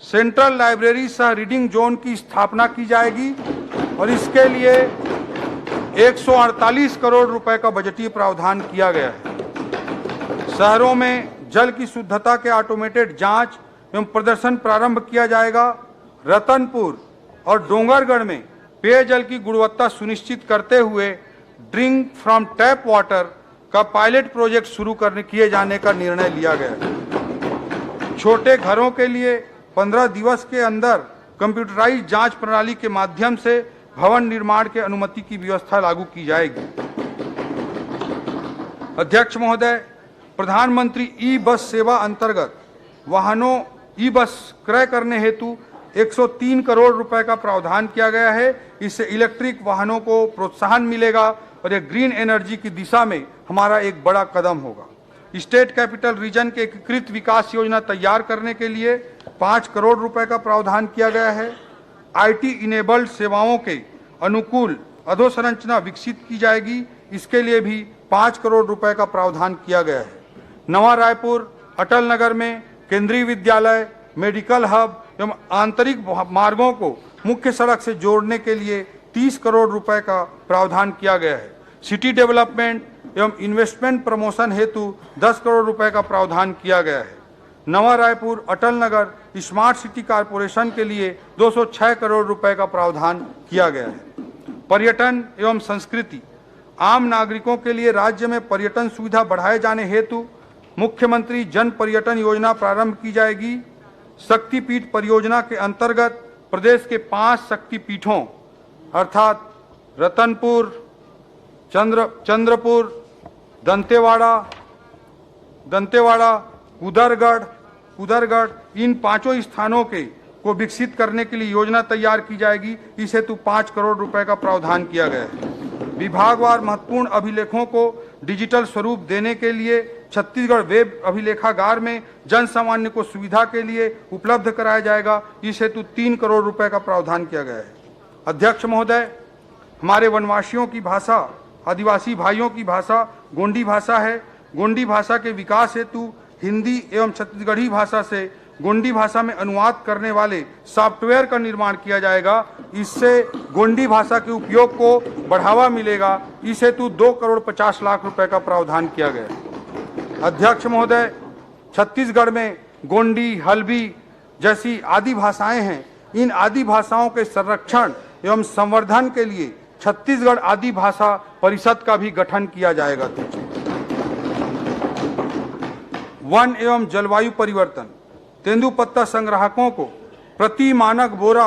सेंट्रल लाइब्रेरी सह रीडिंग जोन की स्थापना की जाएगी और इसके लिए 148 करोड़ रुपए का बजटीय प्रावधान किया गया है। शहरों में जल की शुद्धता के ऑटोमेटेड जांच एवं प्रदर्शन प्रारंभ किया जाएगा। रतनपुर और डोंगरगढ़ में पेयजल की गुणवत्ता सुनिश्चित करते हुए ड्रिंक फ्रॉम टैप वाटर का पायलट प्रोजेक्ट शुरू किए जाने का निर्णय लिया गया है। छोटे घरों के लिए 15 दिवस के अंदर कंप्यूटराइज जांच प्रणाली के माध्यम से भवन निर्माण के अनुमति की व्यवस्था लागू की जाएगी। अध्यक्ष महोदय, प्रधानमंत्री ई बस सेवा अंतर्गत वाहनों ई बस क्रय करने हेतु 103 करोड़ रुपए का प्रावधान किया गया है। इससे इलेक्ट्रिक वाहनों को प्रोत्साहन मिलेगा और ये ग्रीन एनर्जी की दिशा में हमारा एक बड़ा कदम होगा। स्टेट कैपिटल रीजन के एकीकृत विकास योजना तैयार करने के लिए 5 करोड़ रुपए का प्रावधान किया गया है। IT इनेबल्ड सेवाओं के अनुकूल अधोसंरचना विकसित की जाएगी। इसके लिए भी 5 करोड़ रुपए का प्रावधान किया गया है। नवा रायपुर अटल नगर में केंद्रीय विद्यालय, मेडिकल हब एवं आंतरिक मार्गों को मुख्य सड़क से जोड़ने के लिए 30 करोड़ रुपए का प्रावधान किया गया है। सिटी डेवलपमेंट एवं इन्वेस्टमेंट प्रमोशन हेतु 10 करोड़ रुपए का प्रावधान किया गया है। नवा Raipur Atal Nagar smart city corporation के लिए 206 करोड़ रुपए का प्रावधान किया गया है। पर्यटन एवं संस्कृति, आम नागरिकों के लिए राज्य में पर्यटन सुविधा बढ़ाए जाने हेतु मुख्यमंत्री जन पर्यटन योजना प्रारंभ की जाएगी। शक्तिपीठ परियोजना के अंतर्गत प्रदेश के 5 शक्तिपीठों अर्थात रतनपुर, चंद्रपुर, दंतेवाड़ा, कुदरगढ़ इन 5 स्थानों को विकसित करने के लिए योजना तैयार की जाएगी। इस हेतु 5 करोड़ रुपए का प्रावधान किया गया है। विभागवार महत्वपूर्ण अभिलेखों को डिजिटल स्वरूप देने के लिए छत्तीसगढ़ वेब अभिलेखागार में जन सामान्य को सुविधा के लिए उपलब्ध कराया जाएगा। इस हेतु 3 करोड़ रुपए का प्रावधान किया गया है। अध्यक्ष महोदय, हमारे वनवासियों की भाषा, आदिवासी भाइयों की भाषा गोंडी भाषा है। गोंडी भाषा के विकास हेतु हिंदी एवं छत्तीसगढ़ी भाषा से गोंडी भाषा में अनुवाद करने वाले सॉफ्टवेयर का निर्माण किया जाएगा। इससे गोंडी भाषा के उपयोग को बढ़ावा मिलेगा। इस हेतु 2 करोड़ 50 लाख रुपए का प्रावधान किया गया है। अध्यक्ष महोदय, छत्तीसगढ़ में गोंडी, हल्बी जैसी आदि भाषाएं हैं। इन आदि भाषाओं के संरक्षण एवं संवर्धन के लिए छत्तीसगढ़ आदि भाषा परिषद का भी गठन किया जाएगा। वन एवं जलवायु परिवर्तन, तेंदुपत्ता संग्राहकों को प्रति मानक बोरा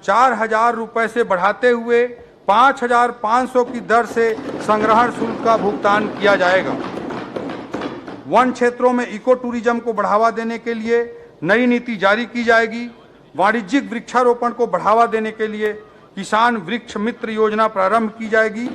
4000 रुपए से बढ़ाते हुए 5500 की दर से संग्रहण शुल्क का भुगतान किया जाएगा। वन क्षेत्रों में इको टूरिज्म को बढ़ावा देने के लिए नई नीति जारी की जाएगी। वाणिज्यिक वृक्षारोपण को बढ़ावा देने के लिए किसान वृक्ष मित्र योजना प्रारंभ की जाएगी।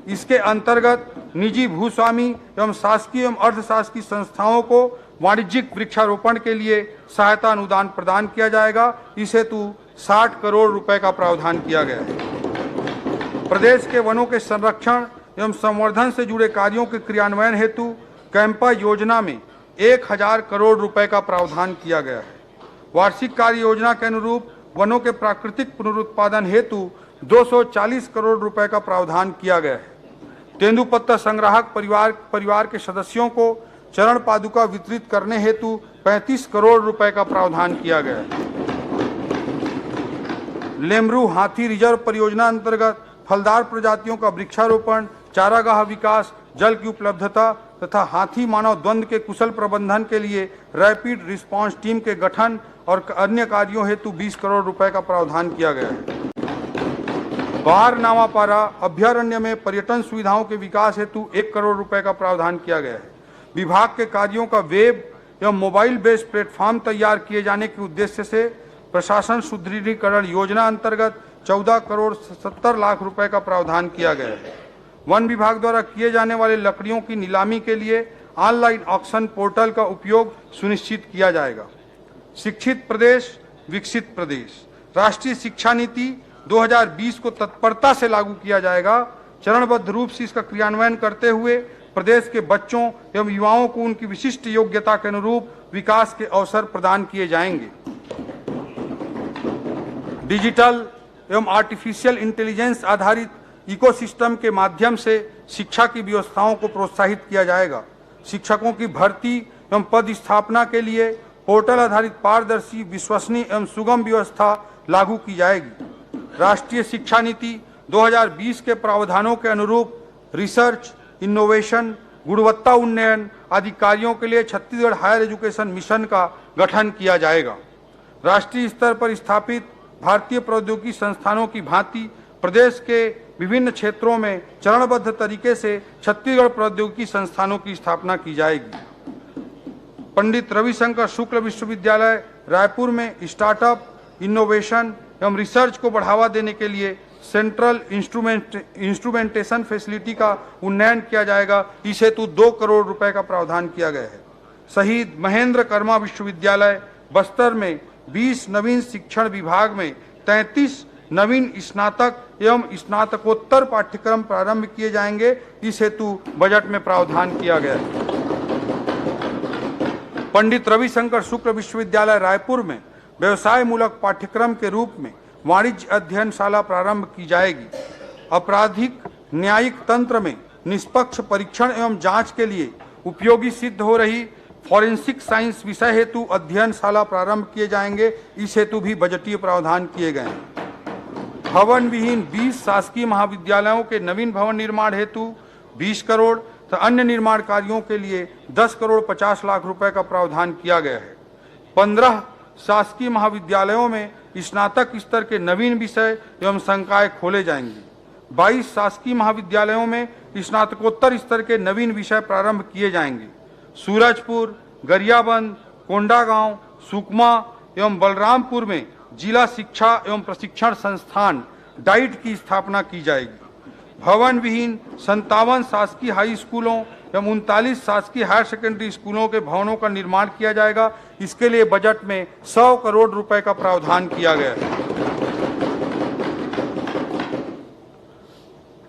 इसके अंतर्गत निजी भूस्वामी एवं शासकीय एवं अर्धशासकीय संस्थाओं को वाणिज्यिक वृक्षारोपण के लिए सहायता अनुदान प्रदान किया जाएगा। इस हेतु 60 करोड़ रुपए का प्रावधान किया गया है। प्रदेश के वनों के संरक्षण एवं संवर्धन से जुड़े कार्यों के क्रियान्वयन हेतु कैंपा योजना में 1000 करोड़ रुपए का प्रावधान किया गया है। वार्षिक कार्य योजना के अनुरूप वनों के प्राकृतिक पुनरुत्पादन हेतु 240 करोड़ रुपए का प्रावधान किया गया है। तेंदुपत्ता संग्राहक परिवार के सदस्यों को चरण पादुका वितरित करने हेतु 35 करोड़ रुपए का प्रावधान किया गया है। लेमरू हाथी रिजर्व परियोजना अंतर्गत फलदार प्रजातियों का वृक्षारोपण, चारागाह विकास, जल की उपलब्धता तथा हाथी मानव द्वंद्व के कुशल प्रबंधन के लिए रैपिड रिस्पांस टीम के गठन और अन्य कार्यों हेतु 20 करोड़ रुपए का प्रावधान किया गया है। बार नावापारा अभ्यारण्य में पर्यटन सुविधाओं के विकास हेतु 1 करोड़ रुपए का प्रावधान किया गया है। विभाग के कार्यों का वेब एवं मोबाइल बेस्ड प्लेटफॉर्म तैयार किए जाने के उद्देश्य से प्रशासन सुदृढ़ीकरण योजना अंतर्गत 14 करोड़ 70 लाख रुपए का प्रावधान किया गया है। वन विभाग द्वारा किए जाने वाले लकड़ियों की नीलामी के लिए ऑनलाइन ऑक्शन पोर्टल का उपयोग सुनिश्चित किया जाएगा। शिक्षित प्रदेश विकसित प्रदेश राष्ट्रीय शिक्षा नीति 2020 को तत्परता से लागू किया जाएगा। चरणबद्ध रूप से इसका क्रियान्वयन करते हुए प्रदेश के बच्चों एवं युवाओं को उनकी विशिष्ट योग्यता के अनुरूप विकास के अवसर प्रदान किए जाएंगे। डिजिटल एवं आर्टिफिशियल इंटेलिजेंस आधारित इकोसिस्टम के माध्यम से शिक्षा की व्यवस्थाओं को प्रोत्साहित किया जाएगा। शिक्षकों की भर्ती एवं पद स्थापना के लिए पोर्टल आधारित पारदर्शी, विश्वसनीय एवं सुगम व्यवस्था लागू की जाएगी। राष्ट्रीय शिक्षा नीति 2020 के प्रावधानों के अनुरूप रिसर्च, इनोवेशन, गुणवत्ता उन्नयन आदि कार्यों के लिए छत्तीसगढ़ हायर एजुकेशन मिशन का गठन किया जाएगा। राष्ट्रीय स्तर पर स्थापित भारतीय प्रौद्योगिकी संस्थानों की भांति प्रदेश के विभिन्न क्षेत्रों में चरणबद्ध तरीके से छत्तीसगढ़ प्रौद्योगिकी संस्थानों की स्थापना की जाएगी। पंडित रविशंकर शुक्ल विश्वविद्यालय रायपुर में स्टार्टअप, इनोवेशन एवं रिसर्च को बढ़ावा देने के लिए सेंट्रल इंस्ट्रूमेंटेशन फैसिलिटी का उन्नयन किया जाएगा। इस हेतु 2 करोड़ रुपए का प्रावधान किया गया है। शहीद महेंद्र कर्मा विश्वविद्यालय बस्तर में 20 नवीन शिक्षण विभाग में 33 नवीन स्नातक एवं स्नातकोत्तर पाठ्यक्रम प्रारंभ किए जाएंगे। इस हेतु बजट में प्रावधान किया गया है। पंडित रविशंकर शुक्ल विश्वविद्यालय रायपुर में व्यवसाय मूलक पाठ्यक्रम के रूप में वाणिज्य अध्ययनशाला प्रारंभ की जाएगी। आपराधिक न्यायिक तंत्र में निष्पक्ष परीक्षण एवं जांच के लिए उपयोगी सिद्ध हो रही फॉरेंसिक साइंस विषय हेतु अध्ययनशाला प्रारंभ किए जाएंगे। इस हेतु भी बजटीय प्रावधान किए गए हैं। भवन विहीन 20 शासकीय महाविद्यालयों के नवीन भवन निर्माण हेतु 20 करोड़ तो अन्य निर्माण कार्यों के लिए 10 करोड़ 50 लाख रुपए का प्रावधान किया गया है। 15 शासकीय महाविद्यालयों में स्नातक स्तर के नवीन विषय एवं संकाय खोले जाएंगे। 22 शासकीय महाविद्यालयों में स्नातकोत्तर स्तर के नवीन विषय प्रारंभ किए जाएंगे। सूरजपुर, गरियाबंद, कोंडागांव, सुकमा एवं बलरामपुर में जिला शिक्षा एवं प्रशिक्षण संस्थान डाइट की स्थापना की जाएगी। भवन विहीन 57 शासकीय हाई स्कूलों एवं 39 शासकीय हायर सेकेंडरी स्कूलों के भवनों का निर्माण किया जाएगा। इसके लिए बजट में 100 करोड़ रुपए का प्रावधान किया गया है।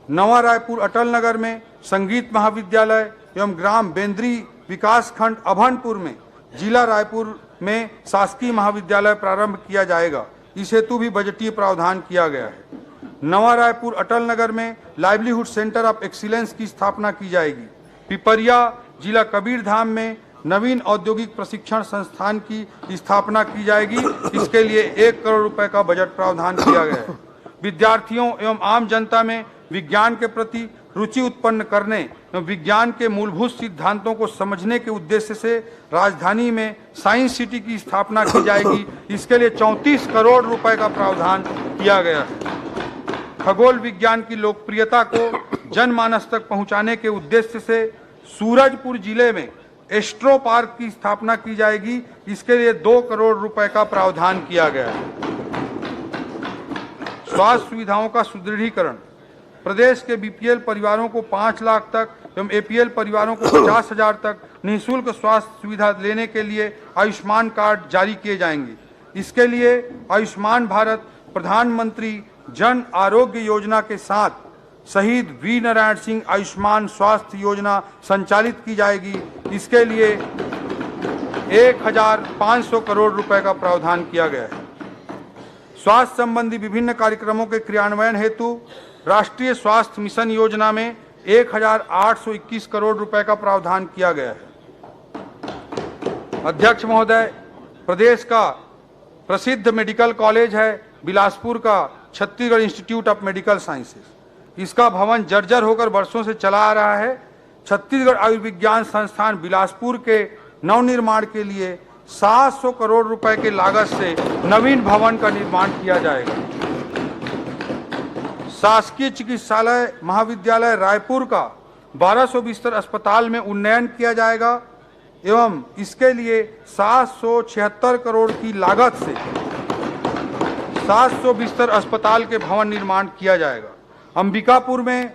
नवा रायपुर अटल नगर में संगीत महाविद्यालय एवं ग्राम बेंद्री विकास खंड अभनपुर में जिला रायपुर में शासकीय महाविद्यालय प्रारंभ किया जाएगा। इस हेतु भी बजटीय प्रावधान किया गया है। नवा रायपुर अटल नगर में लाइवलीहुड सेंटर ऑफ एक्सीलेंस की स्थापना की जाएगी। पिपरिया जिला कबीरधाम में नवीन औद्योगिक प्रशिक्षण संस्थान की स्थापना की जाएगी। इसके लिए 1 करोड़ रुपए का बजट प्रावधान किया गया है। विद्यार्थियों एवं आम जनता में विज्ञान के प्रति रुचि उत्पन्न करने एवं विज्ञान के मूलभूत सिद्धांतों को समझने के उद्देश्य से राजधानी में साइंस सिटी की स्थापना की जाएगी। इसके लिए 34 करोड़ रुपए का प्रावधान किया गया है। खगोल विज्ञान की लोकप्रियता को जनमानस तक पहुंचाने के उद्देश्य से सूरजपुर जिले में एस्ट्रो पार्क की स्थापना की जाएगी। इसके लिए 2 करोड़ रुपए का प्रावधान किया गया है। स्वास्थ्य सुविधाओं का सुदृढ़ीकरण, प्रदेश के बीपीएल परिवारों को 5 लाख तक एवं एपीएल परिवारों को 50,000 तक निःशुल्क स्वास्थ्य सुविधा लेने के लिए आयुष्मान कार्ड जारी किए जाएंगे। इसके लिए आयुष्मान भारत प्रधानमंत्री जन आरोग्य योजना के साथ शहीद वीर नारायण सिंह आयुष्मान स्वास्थ्य योजना संचालित की जाएगी। इसके लिए 1,500 करोड़ रुपए का प्रावधान किया गया है। स्वास्थ्य संबंधी विभिन्न कार्यक्रमों के क्रियान्वयन हेतु राष्ट्रीय स्वास्थ्य मिशन योजना में 1,821 करोड़ रुपए का प्रावधान किया गया है। अध्यक्ष महोदय, प्रदेश का प्रसिद्ध मेडिकल कॉलेज है बिलासपुर का Chhattisgarh institute of medical sciences. इसका भवन जर्जर होकर वर्षों से चला आ रहा है। छत्तीसगढ़ आयुर्विज्ञान संस्थान बिलासपुर के नवनिर्माण के लिए 700 करोड़ रुपए के लागत से नवीन भवन का निर्माण किया जाएगा। शासकीय चिकित्सालय महाविद्यालय रायपुर का 1200 बिस्तर अस्पताल में उन्नयन किया जाएगा एवं इसके लिए 776 करोड़ की लागत से 700 बिस्तर अस्पताल के भवन निर्माण किया जाएगा। अंबिकापुर में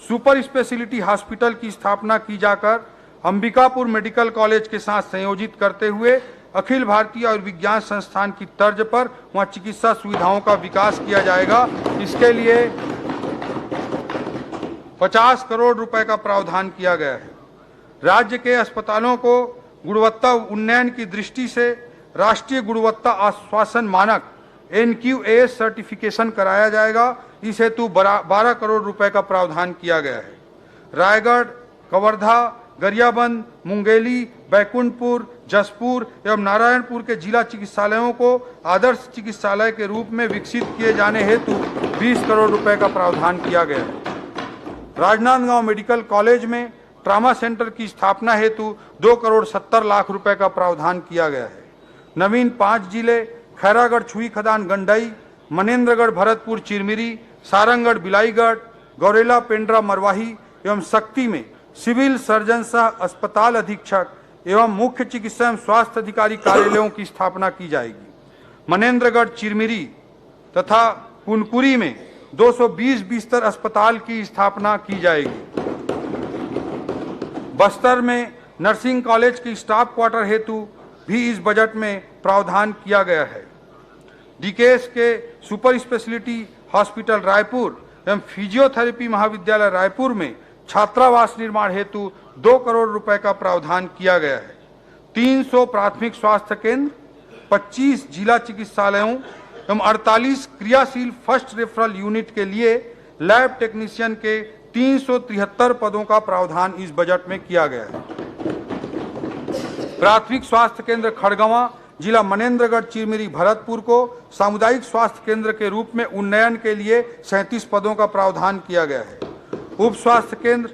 सुपर स्पेशलिटी हॉस्पिटल की स्थापना की जाकर अंबिकापुर मेडिकल कॉलेज के साथ संयोजित करते हुए अखिल भारतीय आयुर्विज्ञान संस्थान की तर्ज पर वहां चिकित्सा सुविधाओं का विकास किया जाएगा। इसके लिए 50 करोड़ रुपए का प्रावधान किया गया है। राज्य के अस्पतालों को गुणवत्ता उन्नयन की दृष्टि से राष्ट्रीय गुणवत्ता आश्वासन मानक NQAS सर्टिफिकेशन कराया जाएगा। इस हेतु 12 करोड़ रुपए का प्रावधान किया गया है। रायगढ़, कवर्धा, गरियाबंद, मुंगेली, बैकुंठपुर, जसपुर एवं नारायणपुर के जिला चिकित्सालयों को आदर्श चिकित्सालय के रूप में विकसित किए जाने हेतु 20 करोड़ रुपए का प्रावधान किया गया है। राजनांदगांव मेडिकल कॉलेज में ट्रामा सेंटर की स्थापना हेतु 2 करोड़ 70 लाख रुपए का प्रावधान किया गया है। नवीन 5 जिले खैरागढ़ छुई खदान गंडई, मनेन्द्रगढ़ भरतपुर चिरमिरी, सारंगगढ़ बिलाईगढ़, गौरेला पेंड्रा मरवाही एवं शक्ति में सिविल सर्जन सह अस्पताल अधीक्षक एवं मुख्य चिकित्सा एवं स्वास्थ्य अधिकारी कार्यालयों की स्थापना की जाएगी। मनेन्द्रगढ़ चिरमिरी तथा पुनपुरी में 220 बिस्तर अस्पताल की स्थापना की जाएगी। बस्तर में नर्सिंग कॉलेज की स्टाफ क्वार्टर हेतु भी इस बजट में प्रावधान किया गया है। डीकेएस के सुपर स्पेशलिटी हॉस्पिटल रायपुर एवं फिजियोथेरेपी महाविद्यालय रायपुर में छात्रावास निर्माण हेतु 2 करोड़ रुपए का प्रावधान किया गया है। 300 प्राथमिक स्वास्थ्य केंद्र, 25 जिला चिकित्सालयों एवं 48 क्रियाशील फर्स्ट रेफरल यूनिट के लिए लैब टेक्नीशियन के 373 पदों का प्रावधान इस बजट में किया गया है। प्राथमिक स्वास्थ्य केंद्र खड़गवां, जिला मनेन्द्रगढ़ चिरमिरी भरतपुर को सामुदायिक स्वास्थ्य केंद्र के रूप में उन्नयन के लिए 37 पदों का प्रावधान किया गया है। उप स्वास्थ्य केंद्र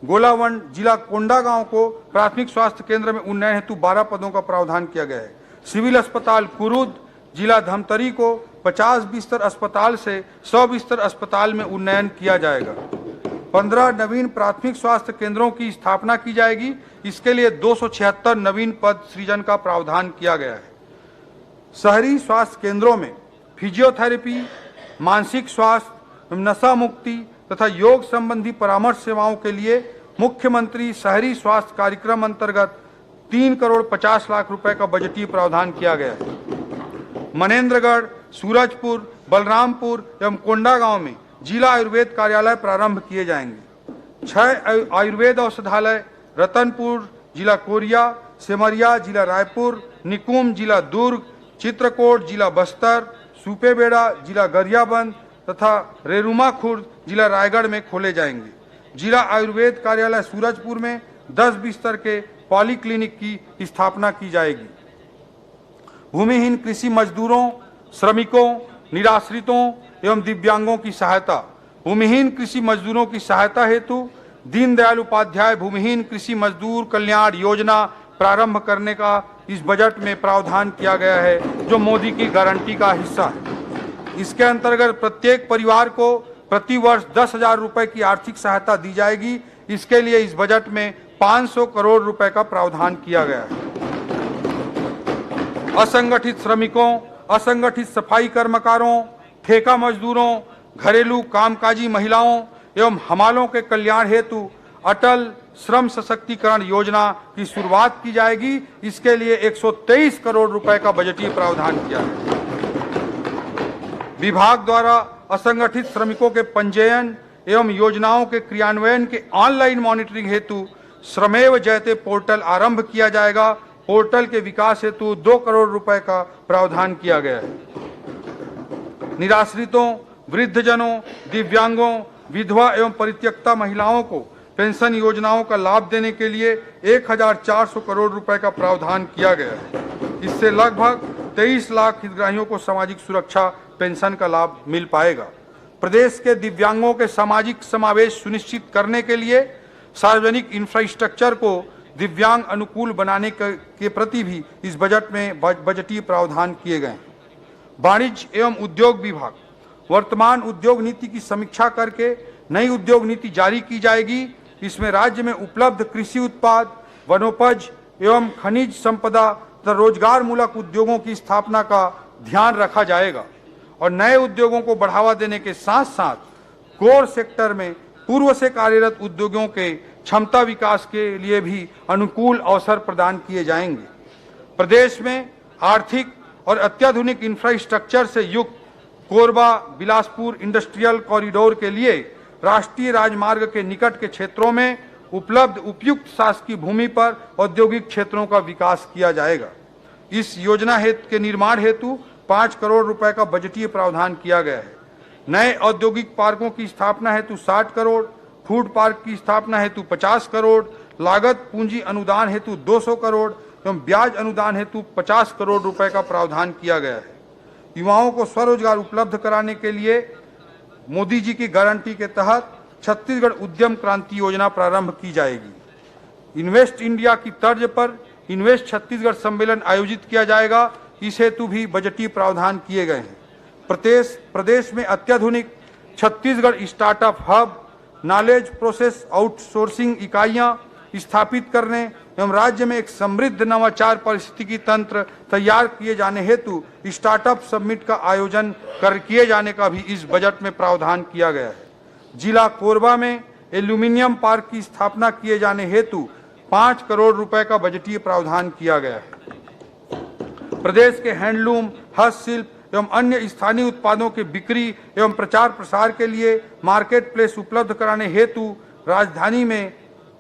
गोलावंड, जिला कोंडागांव को प्राथमिक स्वास्थ्य केंद्र में उन्नयन हेतु 12 पदों का प्रावधान किया गया है। सिविल अस्पताल कुरुद, जिला धमतरी को 50 बिस्तर अस्पताल से 100 बिस्तर अस्पताल में उन्नयन किया जाएगा। 15 नवीन प्राथमिक स्वास्थ्य केंद्रों की स्थापना की जाएगी। इसके लिए 276 नवीन पद सृजन का प्रावधान किया गया है। शहरी स्वास्थ्य केंद्रों में फिजियोथेरेपी, मानसिक स्वास्थ्य, नशा मुक्ति तथा योग संबंधी परामर्श सेवाओं के लिए मुख्यमंत्री शहरी स्वास्थ्य कार्यक्रम अंतर्गत 3 करोड़ 50 लाख रुपए का बजटीय प्रावधान किया गया है। मनेन्द्रगढ़, सूरजपुर, बलरामपुर एवं कोंडागांव में जिला आयुर्वेद कार्यालय प्रारंभ किए जाएंगे। 6 आयुर्वेद औषधालय रतनपुर, जिला कोरिया, सेमरिया, जिला रायपुर, निकुंम, जिला दुर्ग, चित्रकूट, जिला बस्तर, सुपेबेड़ा, जिला गरियाबंद तथा रेरुमा खुर्द, जिला रायगढ़ में खोले जाएंगे। जिला आयुर्वेद कार्यालय सूरजपुर में 10 बिस्तर के पॉलीक्लिनिक की स्थापना की जाएगी। भूमिहीन कृषि मजदूरों, श्रमिकों, निराश्रितों एवं दिव्यांगों की सहायता। भूमिहीन कृषि मजदूरों की सहायता हेतु दीनदयाल उपाध्याय भूमिहीन कृषि मजदूर कल्याण योजना प्रारंभ करने का इस बजट में प्रावधान किया गया है, जो मोदी की गारंटी का हिस्सा है। इसके अंतर्गत प्रत्येक परिवार को प्रति वर्ष 10,000 रुपए की आर्थिक सहायता दी जाएगी। इसके लिए इस बजट में 500 करोड़ रुपए का प्रावधान किया गया है। असंगठित श्रमिकों, असंगठित सफाई कर्मकारों, ठेका मजदूरों, घरेलू कामकाजी महिलाओं एवं हमालों के कल्याण हेतु अटल श्रम सशक्तिकरण योजना की शुरुआत की जाएगी। इसके लिए 123 करोड़ रुपए का बजटीय प्रावधान किया है। विभाग द्वारा असंगठित श्रमिकों के पंजीयन एवं योजनाओं के क्रियान्वयन के ऑनलाइन मॉनिटरिंग हेतु श्रमेव जयते पोर्टल आरंभ किया जाएगा। पोर्टल के विकास हेतु 2 करोड़ रुपए का प्रावधान किया गया है। निराश्रितों, वृद्धजनों, दिव्यांगों, विधवा एवं परित्यक्ता महिलाओं को पेंशन योजनाओं का लाभ देने के लिए 1400 करोड़ रुपए का प्रावधान किया गया है। इससे लगभग 23 लाख हितग्राहियों को सामाजिक सुरक्षा पेंशन का लाभ मिल पाएगा। प्रदेश के दिव्यांगों के सामाजिक समावेश सुनिश्चित करने के लिए सार्वजनिक इंफ्रास्ट्रक्चर को दिव्यांग अनुकूल बनाने के प्रति भी इस बजट में बजटीय प्रावधान किए गए हैं। वाणिज्य एवं उद्योग विभाग वर्तमान उद्योग नीति की समीक्षा करके नई उद्योग नीति जारी की जाएगी। इसमें राज्य में उपलब्ध कृषि उत्पाद, वनोपज एवं खनिज संपदा तथा रोजगार मूलक उद्योगों की स्थापना का ध्यान रखा जाएगा और नए उद्योगों को बढ़ावा देने के साथ साथ कोर सेक्टर में पूर्व से कार्यरत उद्योगों के क्षमता विकास के लिए भी अनुकूल अवसर प्रदान किए जाएंगे। प्रदेश में आर्थिक और अत्याधुनिक इंफ्रास्ट्रक्चर से युक्त कोरबा बिलासपुर इंडस्ट्रियल कॉरिडोर के लिए राष्ट्रीय राजमार्ग के निकट के क्षेत्रों में उपलब्ध उपयुक्त शासकीय भूमि पर औद्योगिक क्षेत्रों का विकास किया जाएगा। इस योजना के निर्माण हेतु 5 करोड़ रुपए का बजटीय प्रावधान किया गया है। नए औद्योगिक पार्कों की स्थापना हेतु 60 करोड़, फूड पार्क की स्थापना हेतु 50 करोड़, लागत पूंजी अनुदान हेतु 200 करोड़ एवं ब्याज अनुदान हेतु 50 करोड़ रुपए का प्रावधान किया गया है। युवाओं को स्वरोजगार उपलब्ध कराने के लिए मोदी जी की गारंटी के तहत छत्तीसगढ़ उद्यम क्रांति योजना प्रारंभ की जाएगी। इन्वेस्ट इंडिया की तर्ज पर इन्वेस्ट छत्तीसगढ़ सम्मेलन आयोजित किया जाएगा। इस हेतु भी बजटीय प्रावधान किए गए हैं। प्रदेश में अत्याधुनिक Chhattisgarh startup hub, knowledge process outsourcing इकाइयां स्थापित करने एवं राज्य में एक समृद्ध नवाचार पारिस्थितिकी तंत्र तैयार किए जाने हेतु स्टार्टअप समिट का आयोजन किए जाने का भी इस बजट में प्रावधान किया गया है। जिला कोरबा में एल्यूमिनियम पार्क की स्थापना किए जाने हेतु 5 करोड़ रुपए का बजटीय प्रावधान किया गया है। प्रदेश के हैंडलूम, हस्तशिल्प एवं अन्य स्थानीय उत्पादों के बिक्री एवं प्रचार प्रसार के लिए मार्केट प्लेस उपलब्ध कराने हेतु राजधानी में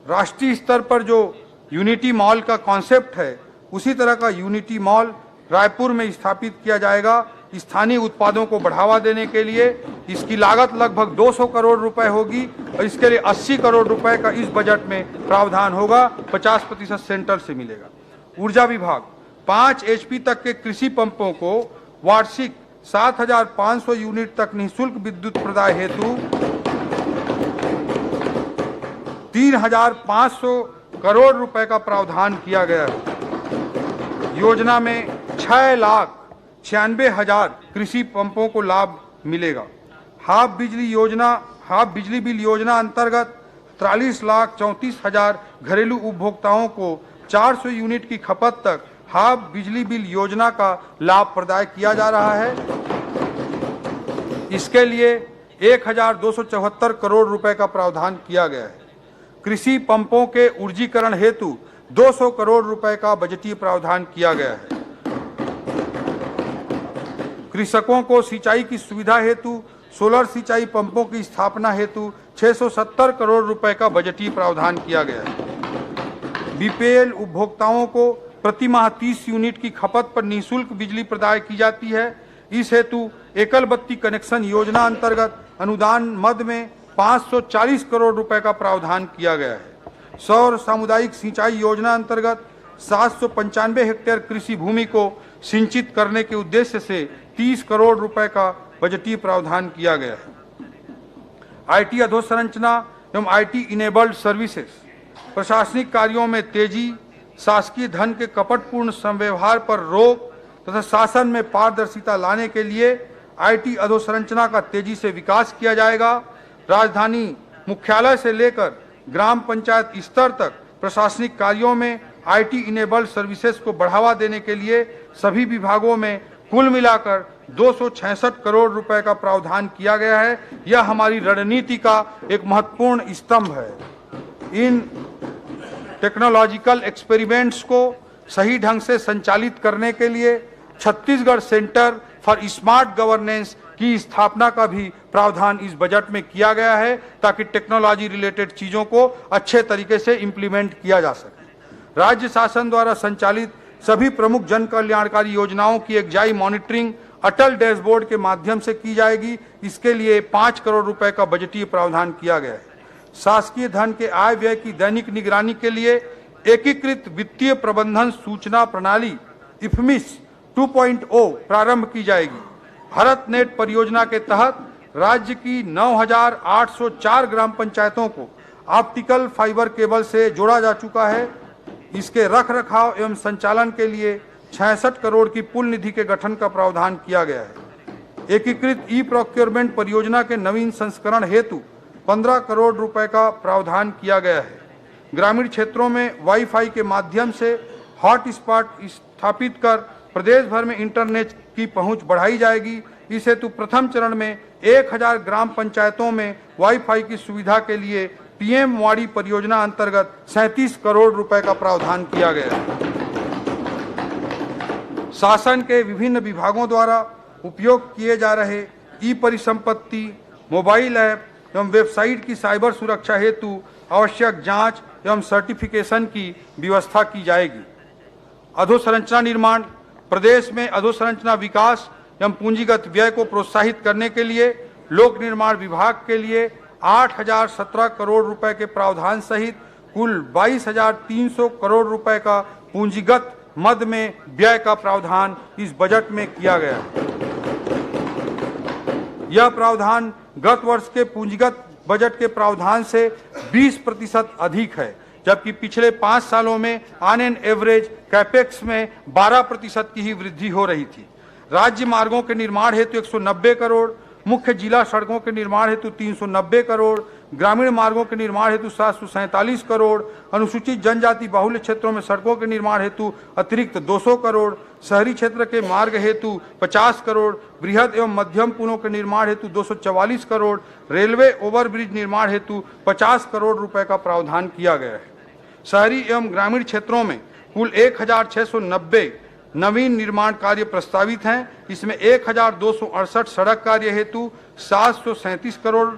राष्ट्रीय स्तर पर जो यूनिटी मॉल का कॉन्सेप्ट है, उसी तरह का यूनिटी मॉल रायपुर में स्थापित किया जाएगा। स्थानीय उत्पादों को बढ़ावा देने के लिए इसकी लागत लगभग 200 करोड़ रुपए होगी और इसके लिए 80 करोड़ रुपए का इस बजट में प्रावधान होगा। 50% सेंट्रल से मिलेगा। ऊर्जा विभाग 5 HP तक के कृषि पंपों को वार्षिक 7,500 यूनिट तक निःशुल्क विद्युत प्रदाय हेतु 3,500 करोड़ रुपए का प्रावधान किया गया है। योजना में 6,96,000 कृषि पंपों को लाभ मिलेगा। हाफ बिजली बिल योजना अंतर्गत 43,34,000 घरेलू उपभोक्ताओं को 400 यूनिट की खपत तक हाफ बिजली बिल योजना का लाभ प्रदान किया जा रहा है। इसके लिए 1,274 करोड़ रुपए का प्रावधान किया गया है। कृषि पंपों के ऊर्जीकरण हेतु 200 करोड़ रुपए का बजटीय प्रावधान किया गया है। कृषकों को सिंचाई की सुविधा हेतु सोलर सिंचाई पंपों की स्थापना हेतु 670 करोड़ रुपए का बजटीय प्रावधान किया गया है। बीपीएल उपभोक्ताओं को प्रति माह 30 यूनिट की खपत पर निःशुल्क बिजली प्रदान की जाती है। इस हेतु एकल बत्ती कनेक्शन योजना अंतर्गत अनुदान मद में 540 करोड़ रुपए का प्रावधान किया गया है। सौर सामुदायिक सिंचाई योजना अंतर्गत 795 हेक्टेयर कृषि भूमि को सिंचित करने के उद्देश्य से 30 करोड़ रुपए का बजटीय प्रावधान किया गया है। आईटी अधोसंरचना एवं आईटी इनेबल्ड सर्विसेज, प्रशासनिक कार्यों में तेजी, शासकीय धन के कपटपूर्ण संव्यवहार पर रोक तथा शासन में पारदर्शिता लाने के लिए आईटी अधोसंरचना का तेजी से विकास किया जाएगा। राजधानी मुख्यालय से लेकर ग्राम पंचायत स्तर तक प्रशासनिक कार्यों में आईटी इनेबल्ड सर्विसेज को बढ़ावा देने के लिए सभी विभागों में कुल मिलाकर 266 करोड़ रुपए का प्रावधान किया गया है। यह हमारी रणनीति का एक महत्वपूर्ण स्तंभ है। इन टेक्नोलॉजिकल एक्सपेरिमेंट्स को सही ढंग से संचालित करने के लिए Chhattisgarh centre for smart governance की स्थापना का भी प्रावधान इस बजट में किया गया है, ताकि टेक्नोलॉजी रिलेटेड चीजों को अच्छे तरीके से इंप्लीमेंट किया जा सके। राज्य शासन द्वारा संचालित सभी प्रमुख जन कल्याणकारी योजनाओं की एकजाई मॉनिटरिंग अटल डैशबोर्ड के माध्यम से की जाएगी। इसके लिए 5 करोड़ रुपए का बजटीय प्रावधान किया गया है। शासकीय धन के आय व्यय की दैनिक निगरानी के लिए एकीकृत वित्तीय प्रबंधन सूचना प्रणाली इफमिस 2.0 प्रारंभ की जाएगी। भारत नेट परियोजना के तहत राज्य की 9,804 ग्राम पंचायतों को ऑप्टिकल फाइबर केबल से जोड़ा जा चुका है। इसके रख रखाव एवं संचालन के लिए 66 करोड़ की पुल निधि के गठन का प्रावधान किया गया है। एकीकृत ई प्रोक्योरमेंट परियोजना के नवीन संस्करण हेतु 15 करोड़ रुपए का प्रावधान किया गया है। ग्रामीण क्षेत्रों में वाईफाई के माध्यम से हॉटस्पॉट स्थापित कर प्रदेश भर में इंटरनेट की पहुंच बढ़ाई जाएगी। इस हेतु प्रथम चरण में 1000 ग्राम पंचायतों में वाईफाई की सुविधा के लिए पीएम वाड़ी परियोजना अंतर्गत 37 करोड़ रुपए का प्रावधान किया गया है। शासन के विभिन्न विभागों द्वारा उपयोग किए जा रहे ई परिसंपत्ति, मोबाइल ऐप एवं वेबसाइट की साइबर सुरक्षा हेतु आवश्यक जांच एवं सर्टिफिकेशन की व्यवस्था की जाएगी। अधोसंरचना निर्माण, प्रदेश में अधोसंरचना विकास एवं पूंजीगत व्यय को प्रोत्साहित करने के लिए लोक निर्माण विभाग के लिए 8017 करोड़ रुपए के प्रावधान सहित कुल 22,300 करोड़ रुपए का पूंजीगत मद में व्यय का प्रावधान इस बजट में किया गया है। यह प्रावधान गत वर्ष के पूंजीगत बजट के प्रावधान से 20% अधिक है, जबकि पिछले 5 सालों में ऑन एन एवरेज कैपेक्स में 12% की ही वृद्धि हो रही थी। राज्य मार्गों के निर्माण हेतु 190 करोड़, मुख्य जिला सड़कों के निर्माण हेतु 390 करोड़, ग्रामीण मार्गों के निर्माण हेतु 747 करोड़, अनुसूचित जनजाति बाहुल्य क्षेत्रों में सड़कों के निर्माण हेतु अतिरिक्त 200 करोड़, शहरी क्षेत्र के मार्ग हेतु 50 करोड़, बृहद एवं मध्यम पुलों के निर्माण हेतु 244 करोड़, रेलवे ओवरब्रिज निर्माण हेतु 50 करोड़ रुपए का प्रावधान किया गया है। शहरी एवं ग्रामीण क्षेत्रों में कुल 1690 नवीन निर्माण कार्य प्रस्तावित हैं। इसमें 1268 सड़क कार्य हेतु 737 करोड़,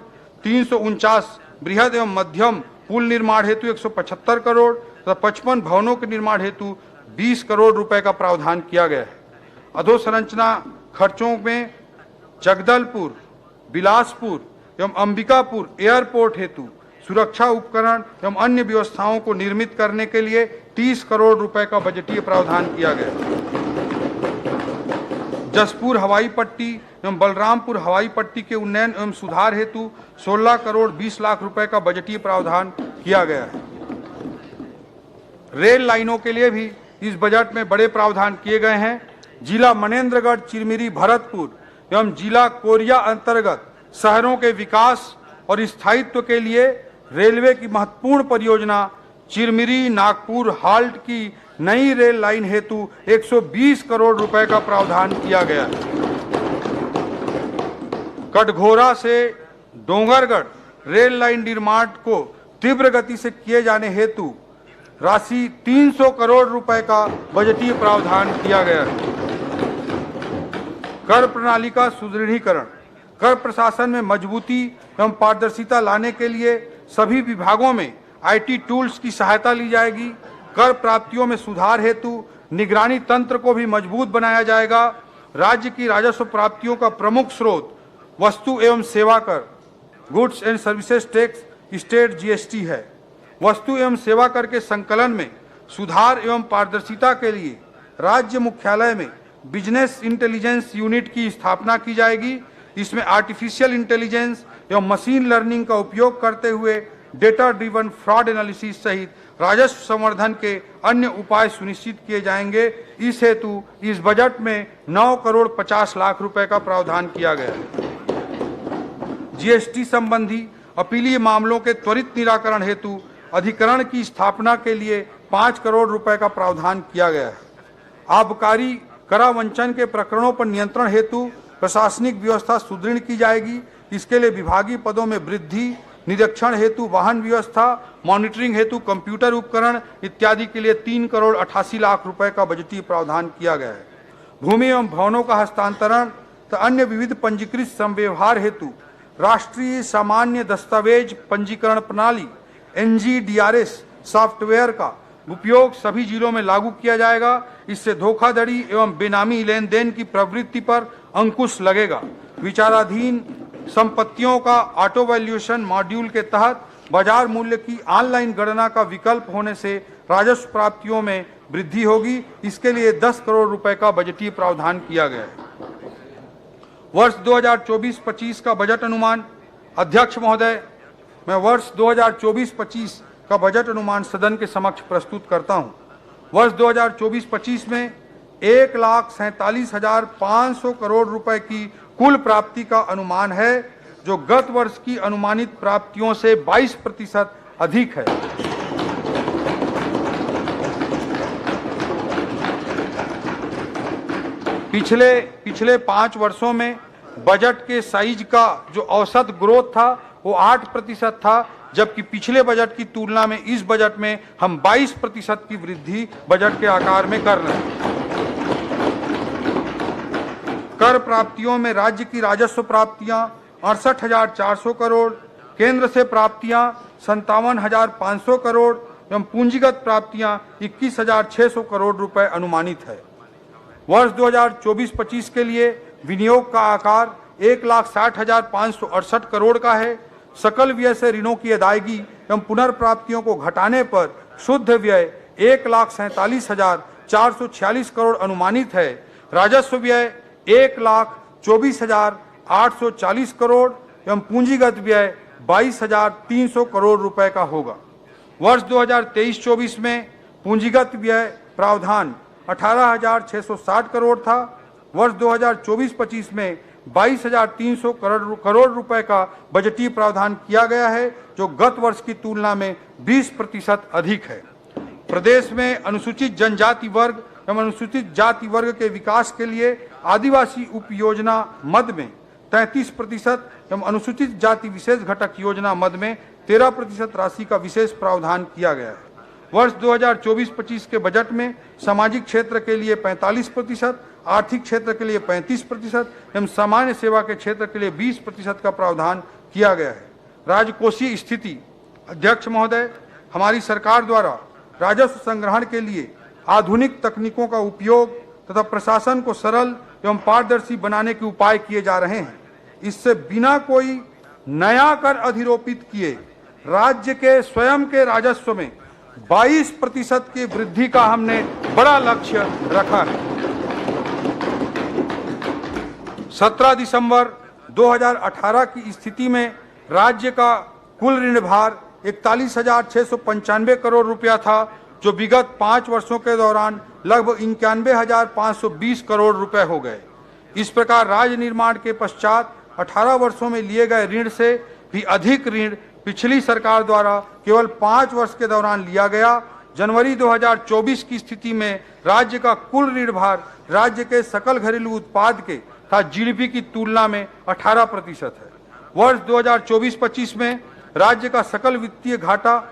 349 बृहद एवं मध्यम पुल निर्माण हेतु 175 करोड़ तथा 55 भवनों के निर्माण हेतु 20 करोड़ रुपए का प्रावधान किया गया है। अधोसंरचना खर्चों में जगदलपुर, बिलासपुर एवं अंबिकापुर एयरपोर्ट हेतु सुरक्षा उपकरण एवं अन्य व्यवस्थाओं को निर्मित करने के लिए 30 करोड़ रुपए का बजटीय प्रावधान किया गया। जसपुर हवाई पट्टी एवं बलरामपुर हवाई पट्टी के उन्नयन एवं सुधार हेतु 16 करोड़ 20 लाख रुपए का बजटीय प्रावधान किया गया है। रेल लाइनों के लिए भी इस बजट में बड़े प्रावधान किए गए हैं। जिला मनेंद्रगढ़, चिरमिरी, भरतपुर एवं जिला कोरिया अंतर्गत शहरों के विकास और स्थायित्व के लिए रेलवे की महत्वपूर्ण परियोजना चिरमिरी नागपुर हाल्ट की नई रेल लाइन हेतु 120 करोड़ रुपए का प्रावधान किया गया है। कटघोरा से डोंगरगढ़ रेल लाइन निर्माण को तीव्र गति से किए जाने हेतु राशि 300 करोड़ रुपए का बजटीय प्रावधान किया गया है। कर प्रणाली का सुदृढ़ीकरण, कर प्रशासन में मजबूती एवं पारदर्शिता लाने के लिए सभी विभागों में आईटी टूल्स की सहायता ली जाएगी। कर प्राप्तियों में सुधार हेतु निगरानी तंत्र को भी मजबूत बनाया जाएगा। राज्य की राजस्व प्राप्तियों का प्रमुख स्रोत वस्तु एवं सेवा कर, goods and services tax, state GST है। वस्तु एवं सेवा कर के संकलन में सुधार एवं पारदर्शिता के लिए राज्य मुख्यालय में बिजनेस इंटेलिजेंस यूनिट की स्थापना की जाएगी। इसमें आर्टिफिशियल इंटेलिजेंस एवं मशीन लर्निंग का उपयोग करते हुए डेटा ड्रिवन फ्रॉड एनालिसिस सहित राजस्व संवर्धन के अन्य उपाय सुनिश्चित किए जाएंगे। इस हेतु इस बजट में 9 करोड़ 50 लाख रुपए का प्रावधान किया गया है। जीएसटी संबंधी अपीलीय मामलों के त्वरित निराकरण हेतु अधिकरण की स्थापना के लिए 5 करोड़ रुपए का प्रावधान किया गया है। आबकारी करावंचन के प्रकरणों पर नियंत्रण हेतु प्रशासनिक व्यवस्था सुदृढ़ की जाएगी। इसके लिए विभागीय पदों में वृद्धि, निरीक्षण हेतु वाहन व्यवस्था, मॉनिटरिंग हेतु कंप्यूटर उपकरण इत्यादि के लिए 3 करोड़ 88 लाख रुपए का बजटीय प्रावधान किया गया है। भूमि एवं भवनों का हस्तांतरण तथा अन्य विविध पंजीकृत संव्यवहार हेतु राष्ट्रीय सामान्य दस्तावेज पंजीकरण प्रणाली NGDRS सॉफ्टवेयर का उपयोग सभी जिलों में लागू किया जाएगा। इससे धोखाधड़ी एवं बेनामी लेन देन की प्रवृत्ति पर अंकुश लगेगा। विचाराधीन संपत्तियों का ऑटो वैल्यूएशन मॉड्यूल के तहत बाजार मूल्य की ऑनलाइन गणना का विकल्प होने से राजस्व प्राप्तियों में वृद्धि होगी। इसके लिए 10 करोड़ रुपए का बजटीय प्रावधान किया गया है। वर्ष 2024-25 का बजट अनुमान। अध्यक्ष महोदय, मैं वर्ष 2024-25 का बजट अनुमान सदन के समक्ष प्रस्तुत करता हूं। वर्ष 2024-25 में 1,47,500 करोड़ रुपए की कुल प्राप्ति का अनुमान है, जो गत वर्ष की अनुमानित प्राप्तियों से 22% अधिक है। पिछले 5 वर्षों में बजट के साइज का जो औसत ग्रोथ था वो 8% था, जबकि पिछले बजट की तुलना में इस बजट में हम 22% की वृद्धि बजट के आकार में कर रहे हैं। कर प्राप्तियों में राज्य की राजस्व प्राप्तियां 68,400 करोड़, केंद्र से प्राप्तियां 57,500 करोड़ एवं पूंजीगत प्राप्तियां 21,600 करोड़ रुपए अनुमानित है। वर्ष 2024-25 के लिए विनियोग का आकार 1,60,568 करोड़ का है। सकल व्यय से ऋणों की अदायगी एवं पुनर्प्राप्तियों को घटाने पर शुद्ध व्यय 1,47,446 करोड़ अनुमानित है। राजस्व व्यय 1,24,840 करोड़ एवं पूंजीगत व्यय 22,300 करोड़ रुपए का होगा। वर्ष 2023-24 में पूंजीगत व्यय प्रावधान 18,660 करोड़ था। वर्ष 2024-25 में 22,300 करोड़ रुपए का बजटीय प्रावधान किया गया है, जो गत वर्ष की तुलना में 20% अधिक है। प्रदेश में अनुसूचित जनजाति वर्ग एवं अनुसूचित जाति वर्ग के विकास के लिए आदिवासी उप योजना मद में 33% एवं अनुसूचित जाति विशेष घटक योजना मद में 13% राशि का विशेष प्रावधान किया गया है। वर्ष 2024-25 के बजट में सामाजिक क्षेत्र के लिए 45%, आर्थिक क्षेत्र के लिए 35% एवं सामान्य सेवा के क्षेत्र के लिए 20% का प्रावधान किया गया है। राजकोषीय स्थिति। अध्यक्ष महोदय, हमारी सरकार द्वारा राजस्व संग्रहण के लिए आधुनिक तकनीकों का उपयोग तथा प्रशासन को सरल एवं पारदर्शी बनाने के उपाय किए जा रहे हैं। इससे बिना कोई नया कर अधिरोपित किए राज्य के स्वयं के राजस्व में 22% की वृद्धि का हमने बड़ा लक्ष्य रखा है। 17 दिसंबर 2018 की स्थिति में राज्य का कुल ऋण भार 41,695 करोड़ रुपया था, जो विगत 5 वर्षों के दौरान लगभग 91,520 करोड़ रुपए हो गए। इस प्रकार राज्य निर्माण के पश्चात 18 वर्षों में लिए गए ऋण से भी अधिक ऋण पिछली सरकार द्वारा केवल 5 वर्ष के दौरान लिया गया। जनवरी 2024 की स्थिति में राज्य का कुल ऋण भार राज्य के सकल घरेलू उत्पाद के तथा जीडीपी की तुलना में 18% है। वर्ष 2024-25 में राज्य का सकल वित्तीय घाटा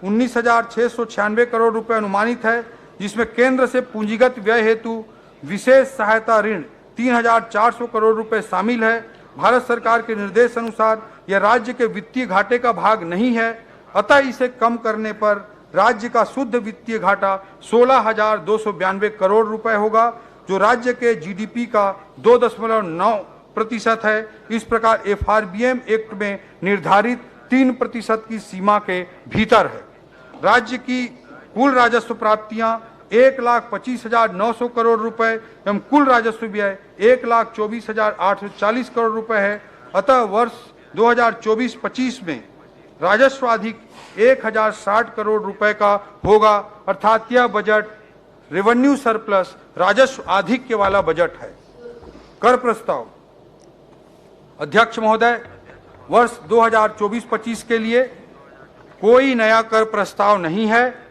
19,696 करोड़ रुपए अनुमानित है, जिसमें केंद्र से पूंजीगत व्यय हेतु विशेष सहायता ऋण 3,400 करोड़ रुपए शामिल है। भारत सरकार के निर्देश अनुसार यह राज्य के वित्तीय घाटे का भाग नहीं है, अतः इसे कम करने पर राज्य का शुद्ध वित्तीय घाटा 16,292 करोड़ रुपए होगा, जो राज्य के जीडीपी का 2.9% है। इस प्रकार एफआरबीएम एक्ट में निर्धारित 3% की सीमा के भीतर है। राज्य की कुल राजस्व प्राप्तियां 1,25,900 करोड़ रुपए एवं कुल राजस्व व्यय 1,24,840 करोड़ रुपए है। अतः वर्ष 2024-25 में राजस्व अधिक 1,060 करोड़ रुपए का होगा, अर्थात यह बजट रेवेन्यू सरप्लस राजस्व आधिक्य वाला बजट है। कर प्रस्ताव। अध्यक्ष महोदय, वर्ष 2024-25 के लिए कोई नया कर प्रस्ताव नहीं है।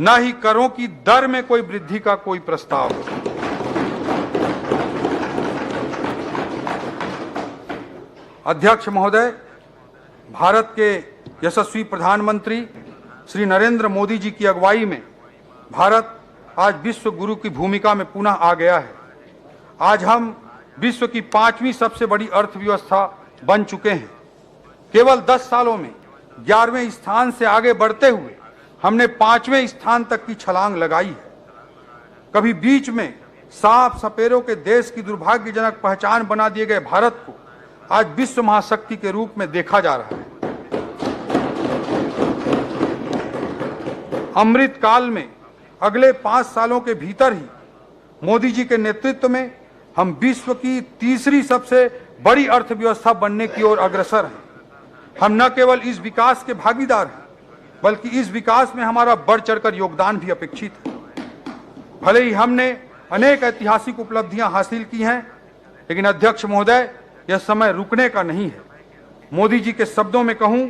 न ही करों की दर में कोई वृद्धि का कोई प्रस्ताव है। अध्यक्ष महोदय, भारत के यशस्वी प्रधानमंत्री श्री नरेंद्र मोदी जी की अगुवाई में भारत आज विश्व गुरु की भूमिका में पुनः आ गया है। आज हम विश्व की 5वीं सबसे बड़ी अर्थव्यवस्था बन चुके हैं। केवल 10 सालों में 11वें स्थान से आगे बढ़ते हुए हमने 5वें स्थान तक की छलांग लगाई है। कभी बीच में सांप सपेरों के देश की दुर्भाग्यजनक पहचान बना दिए गए भारत को आज विश्व महाशक्ति के रूप में देखा जा रहा है। अमृत काल में अगले 5 सालों के भीतर ही मोदी जी के नेतृत्व में हम विश्व की तीसरी सबसे बड़ी अर्थव्यवस्था बनने की ओर अग्रसर हैं। हम न केवल इस विकास के भागीदार हैं, बल्कि इस विकास में हमारा बढ़ चढ़कर योगदान भी अपेक्षित है। भले ही हमने अनेक ऐतिहासिक उपलब्धियां हासिल की हैं, लेकिन अध्यक्ष महोदय, यह समय रुकने का नहीं है। मोदी जी के शब्दों में कहूं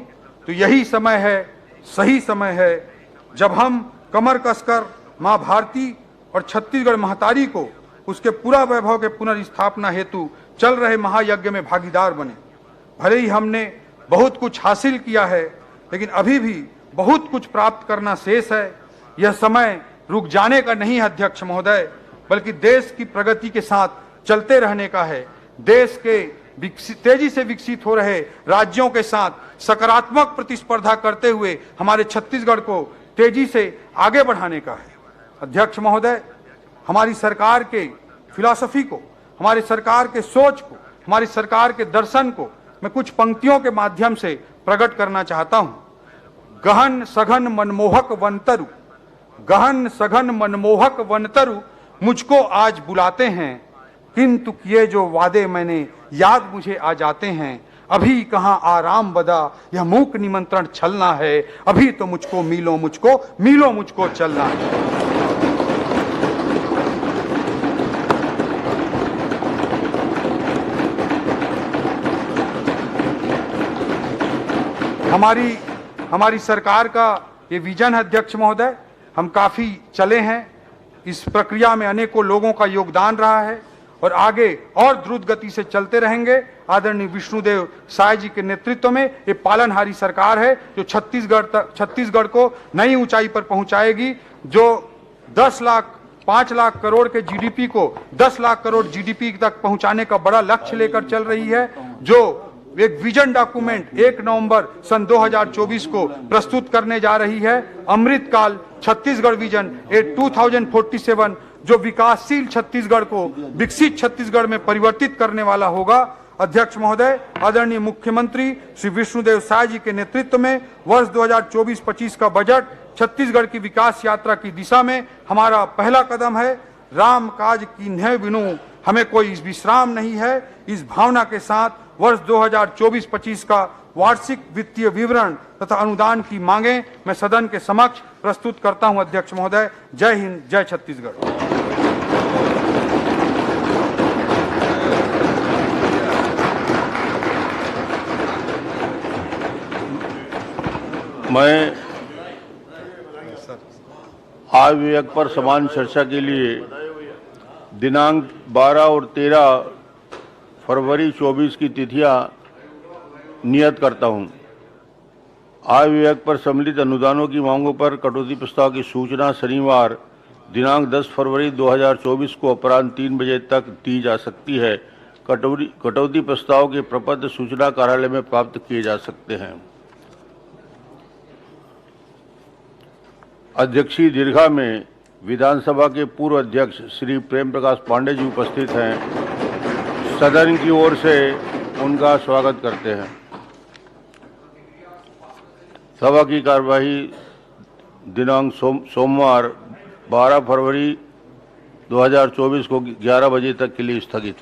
तो यही समय है, सही समय है, जब हम कमर कसकर मां भारती और छत्तीसगढ़ महतारी को उसके पूरा वैभव के पुनर्स्थापना हेतु चल रहे महायज्ञ में भागीदार बने। भले ही हमने बहुत कुछ हासिल किया है, लेकिन अभी भी बहुत कुछ प्राप्त करना शेष है। यह समय रुक जाने का नहीं है अध्यक्ष महोदय, बल्कि देश की प्रगति के साथ चलते रहने का है। देश के तेजी से विकसित हो रहे राज्यों के साथ सकारात्मक प्रतिस्पर्धा करते हुए हमारे छत्तीसगढ़ को तेजी से आगे बढ़ाने का है। अध्यक्ष महोदय, हमारी सरकार के फिलॉसफी को, हमारी सरकार के सोच को, हमारी सरकार के दर्शन को मैं कुछ पंक्तियों के माध्यम से प्रकट करना चाहता हूं। गहन सघन मनमोहक वनतरु, गहन सघन मनमोहक वनतरु मुझको आज बुलाते हैं, किंतु किए जो वादे मैंने याद मुझे आ जाते हैं। अभी कहाँ आराम बदा, यह मूक निमंत्रण छलना है, अभी तो मुझको मुझको चलना है। हमारी सरकार का ये विजन है अध्यक्ष महोदय। हम काफी चले हैं, इस प्रक्रिया में अनेकों लोगों का योगदान रहा है और आगे और द्रुत गति से चलते रहेंगे। आदरणीय विष्णुदेव साय जी के नेतृत्व में ये पालनहारी सरकार है जो छत्तीसगढ़ को नई ऊंचाई पर पहुंचाएगी, जो 5 लाख करोड़ के जीडीपी को 10 लाख करोड़ जीडीपी तक पहुंचाने का बड़ा लक्ष्य लेकर चल रही है, जो एक विजन डॉक्यूमेंट 1 नवंबर सन 2024 को प्रस्तुत करने जा रही है। अमृतकाल छत्तीसगढ़ विजन 2047 जो विकासशील छत्तीसगढ़ को विकसित छत्तीसगढ़ में परिवर्तित करने वाला होगा। अध्यक्ष महोदय, आदरणीय मुख्यमंत्री श्री विष्णुदेव साय जी के नेतृत्व में वर्ष 2024-25 का बजट छत्तीसगढ़ की विकास यात्रा की दिशा में हमारा पहला कदम है। राम काज कीन्हे बिनु हमें कोई विश्राम नहीं है। इस भावना के साथ वर्ष 2024-25 का वार्षिक वित्तीय विवरण तथा अनुदान की मांगें मैं सदन के समक्ष प्रस्तुत करता हूं। अध्यक्ष महोदय, जय हिंद, जय छत्तीसगढ़। मैं आय विधेयक पर समान चर्चा के लिए दिनांक 12 और 13 फरवरी 24 की तिथियां नियत करता हूं। आय विधेयक पर सम्मिलित अनुदानों की मांगों पर कटौती प्रस्ताव की सूचना शनिवार दिनांक 10 फरवरी 2024 को अपराह्न 3 बजे तक दी जा सकती है। कटौती प्रस्ताव के प्रपत्र सूचना कार्यालय में प्राप्त किए जा सकते हैं। अध्यक्षीय दीर्घा में विधानसभा के पूर्व अध्यक्ष श्री प्रेम प्रकाश पांडे जी उपस्थित हैं। सदन की ओर से उनका स्वागत करते हैं। सभा की कार्यवाही दिनांक सोमवार 12 फरवरी 2024 को 11 बजे तक के लिए स्थगित।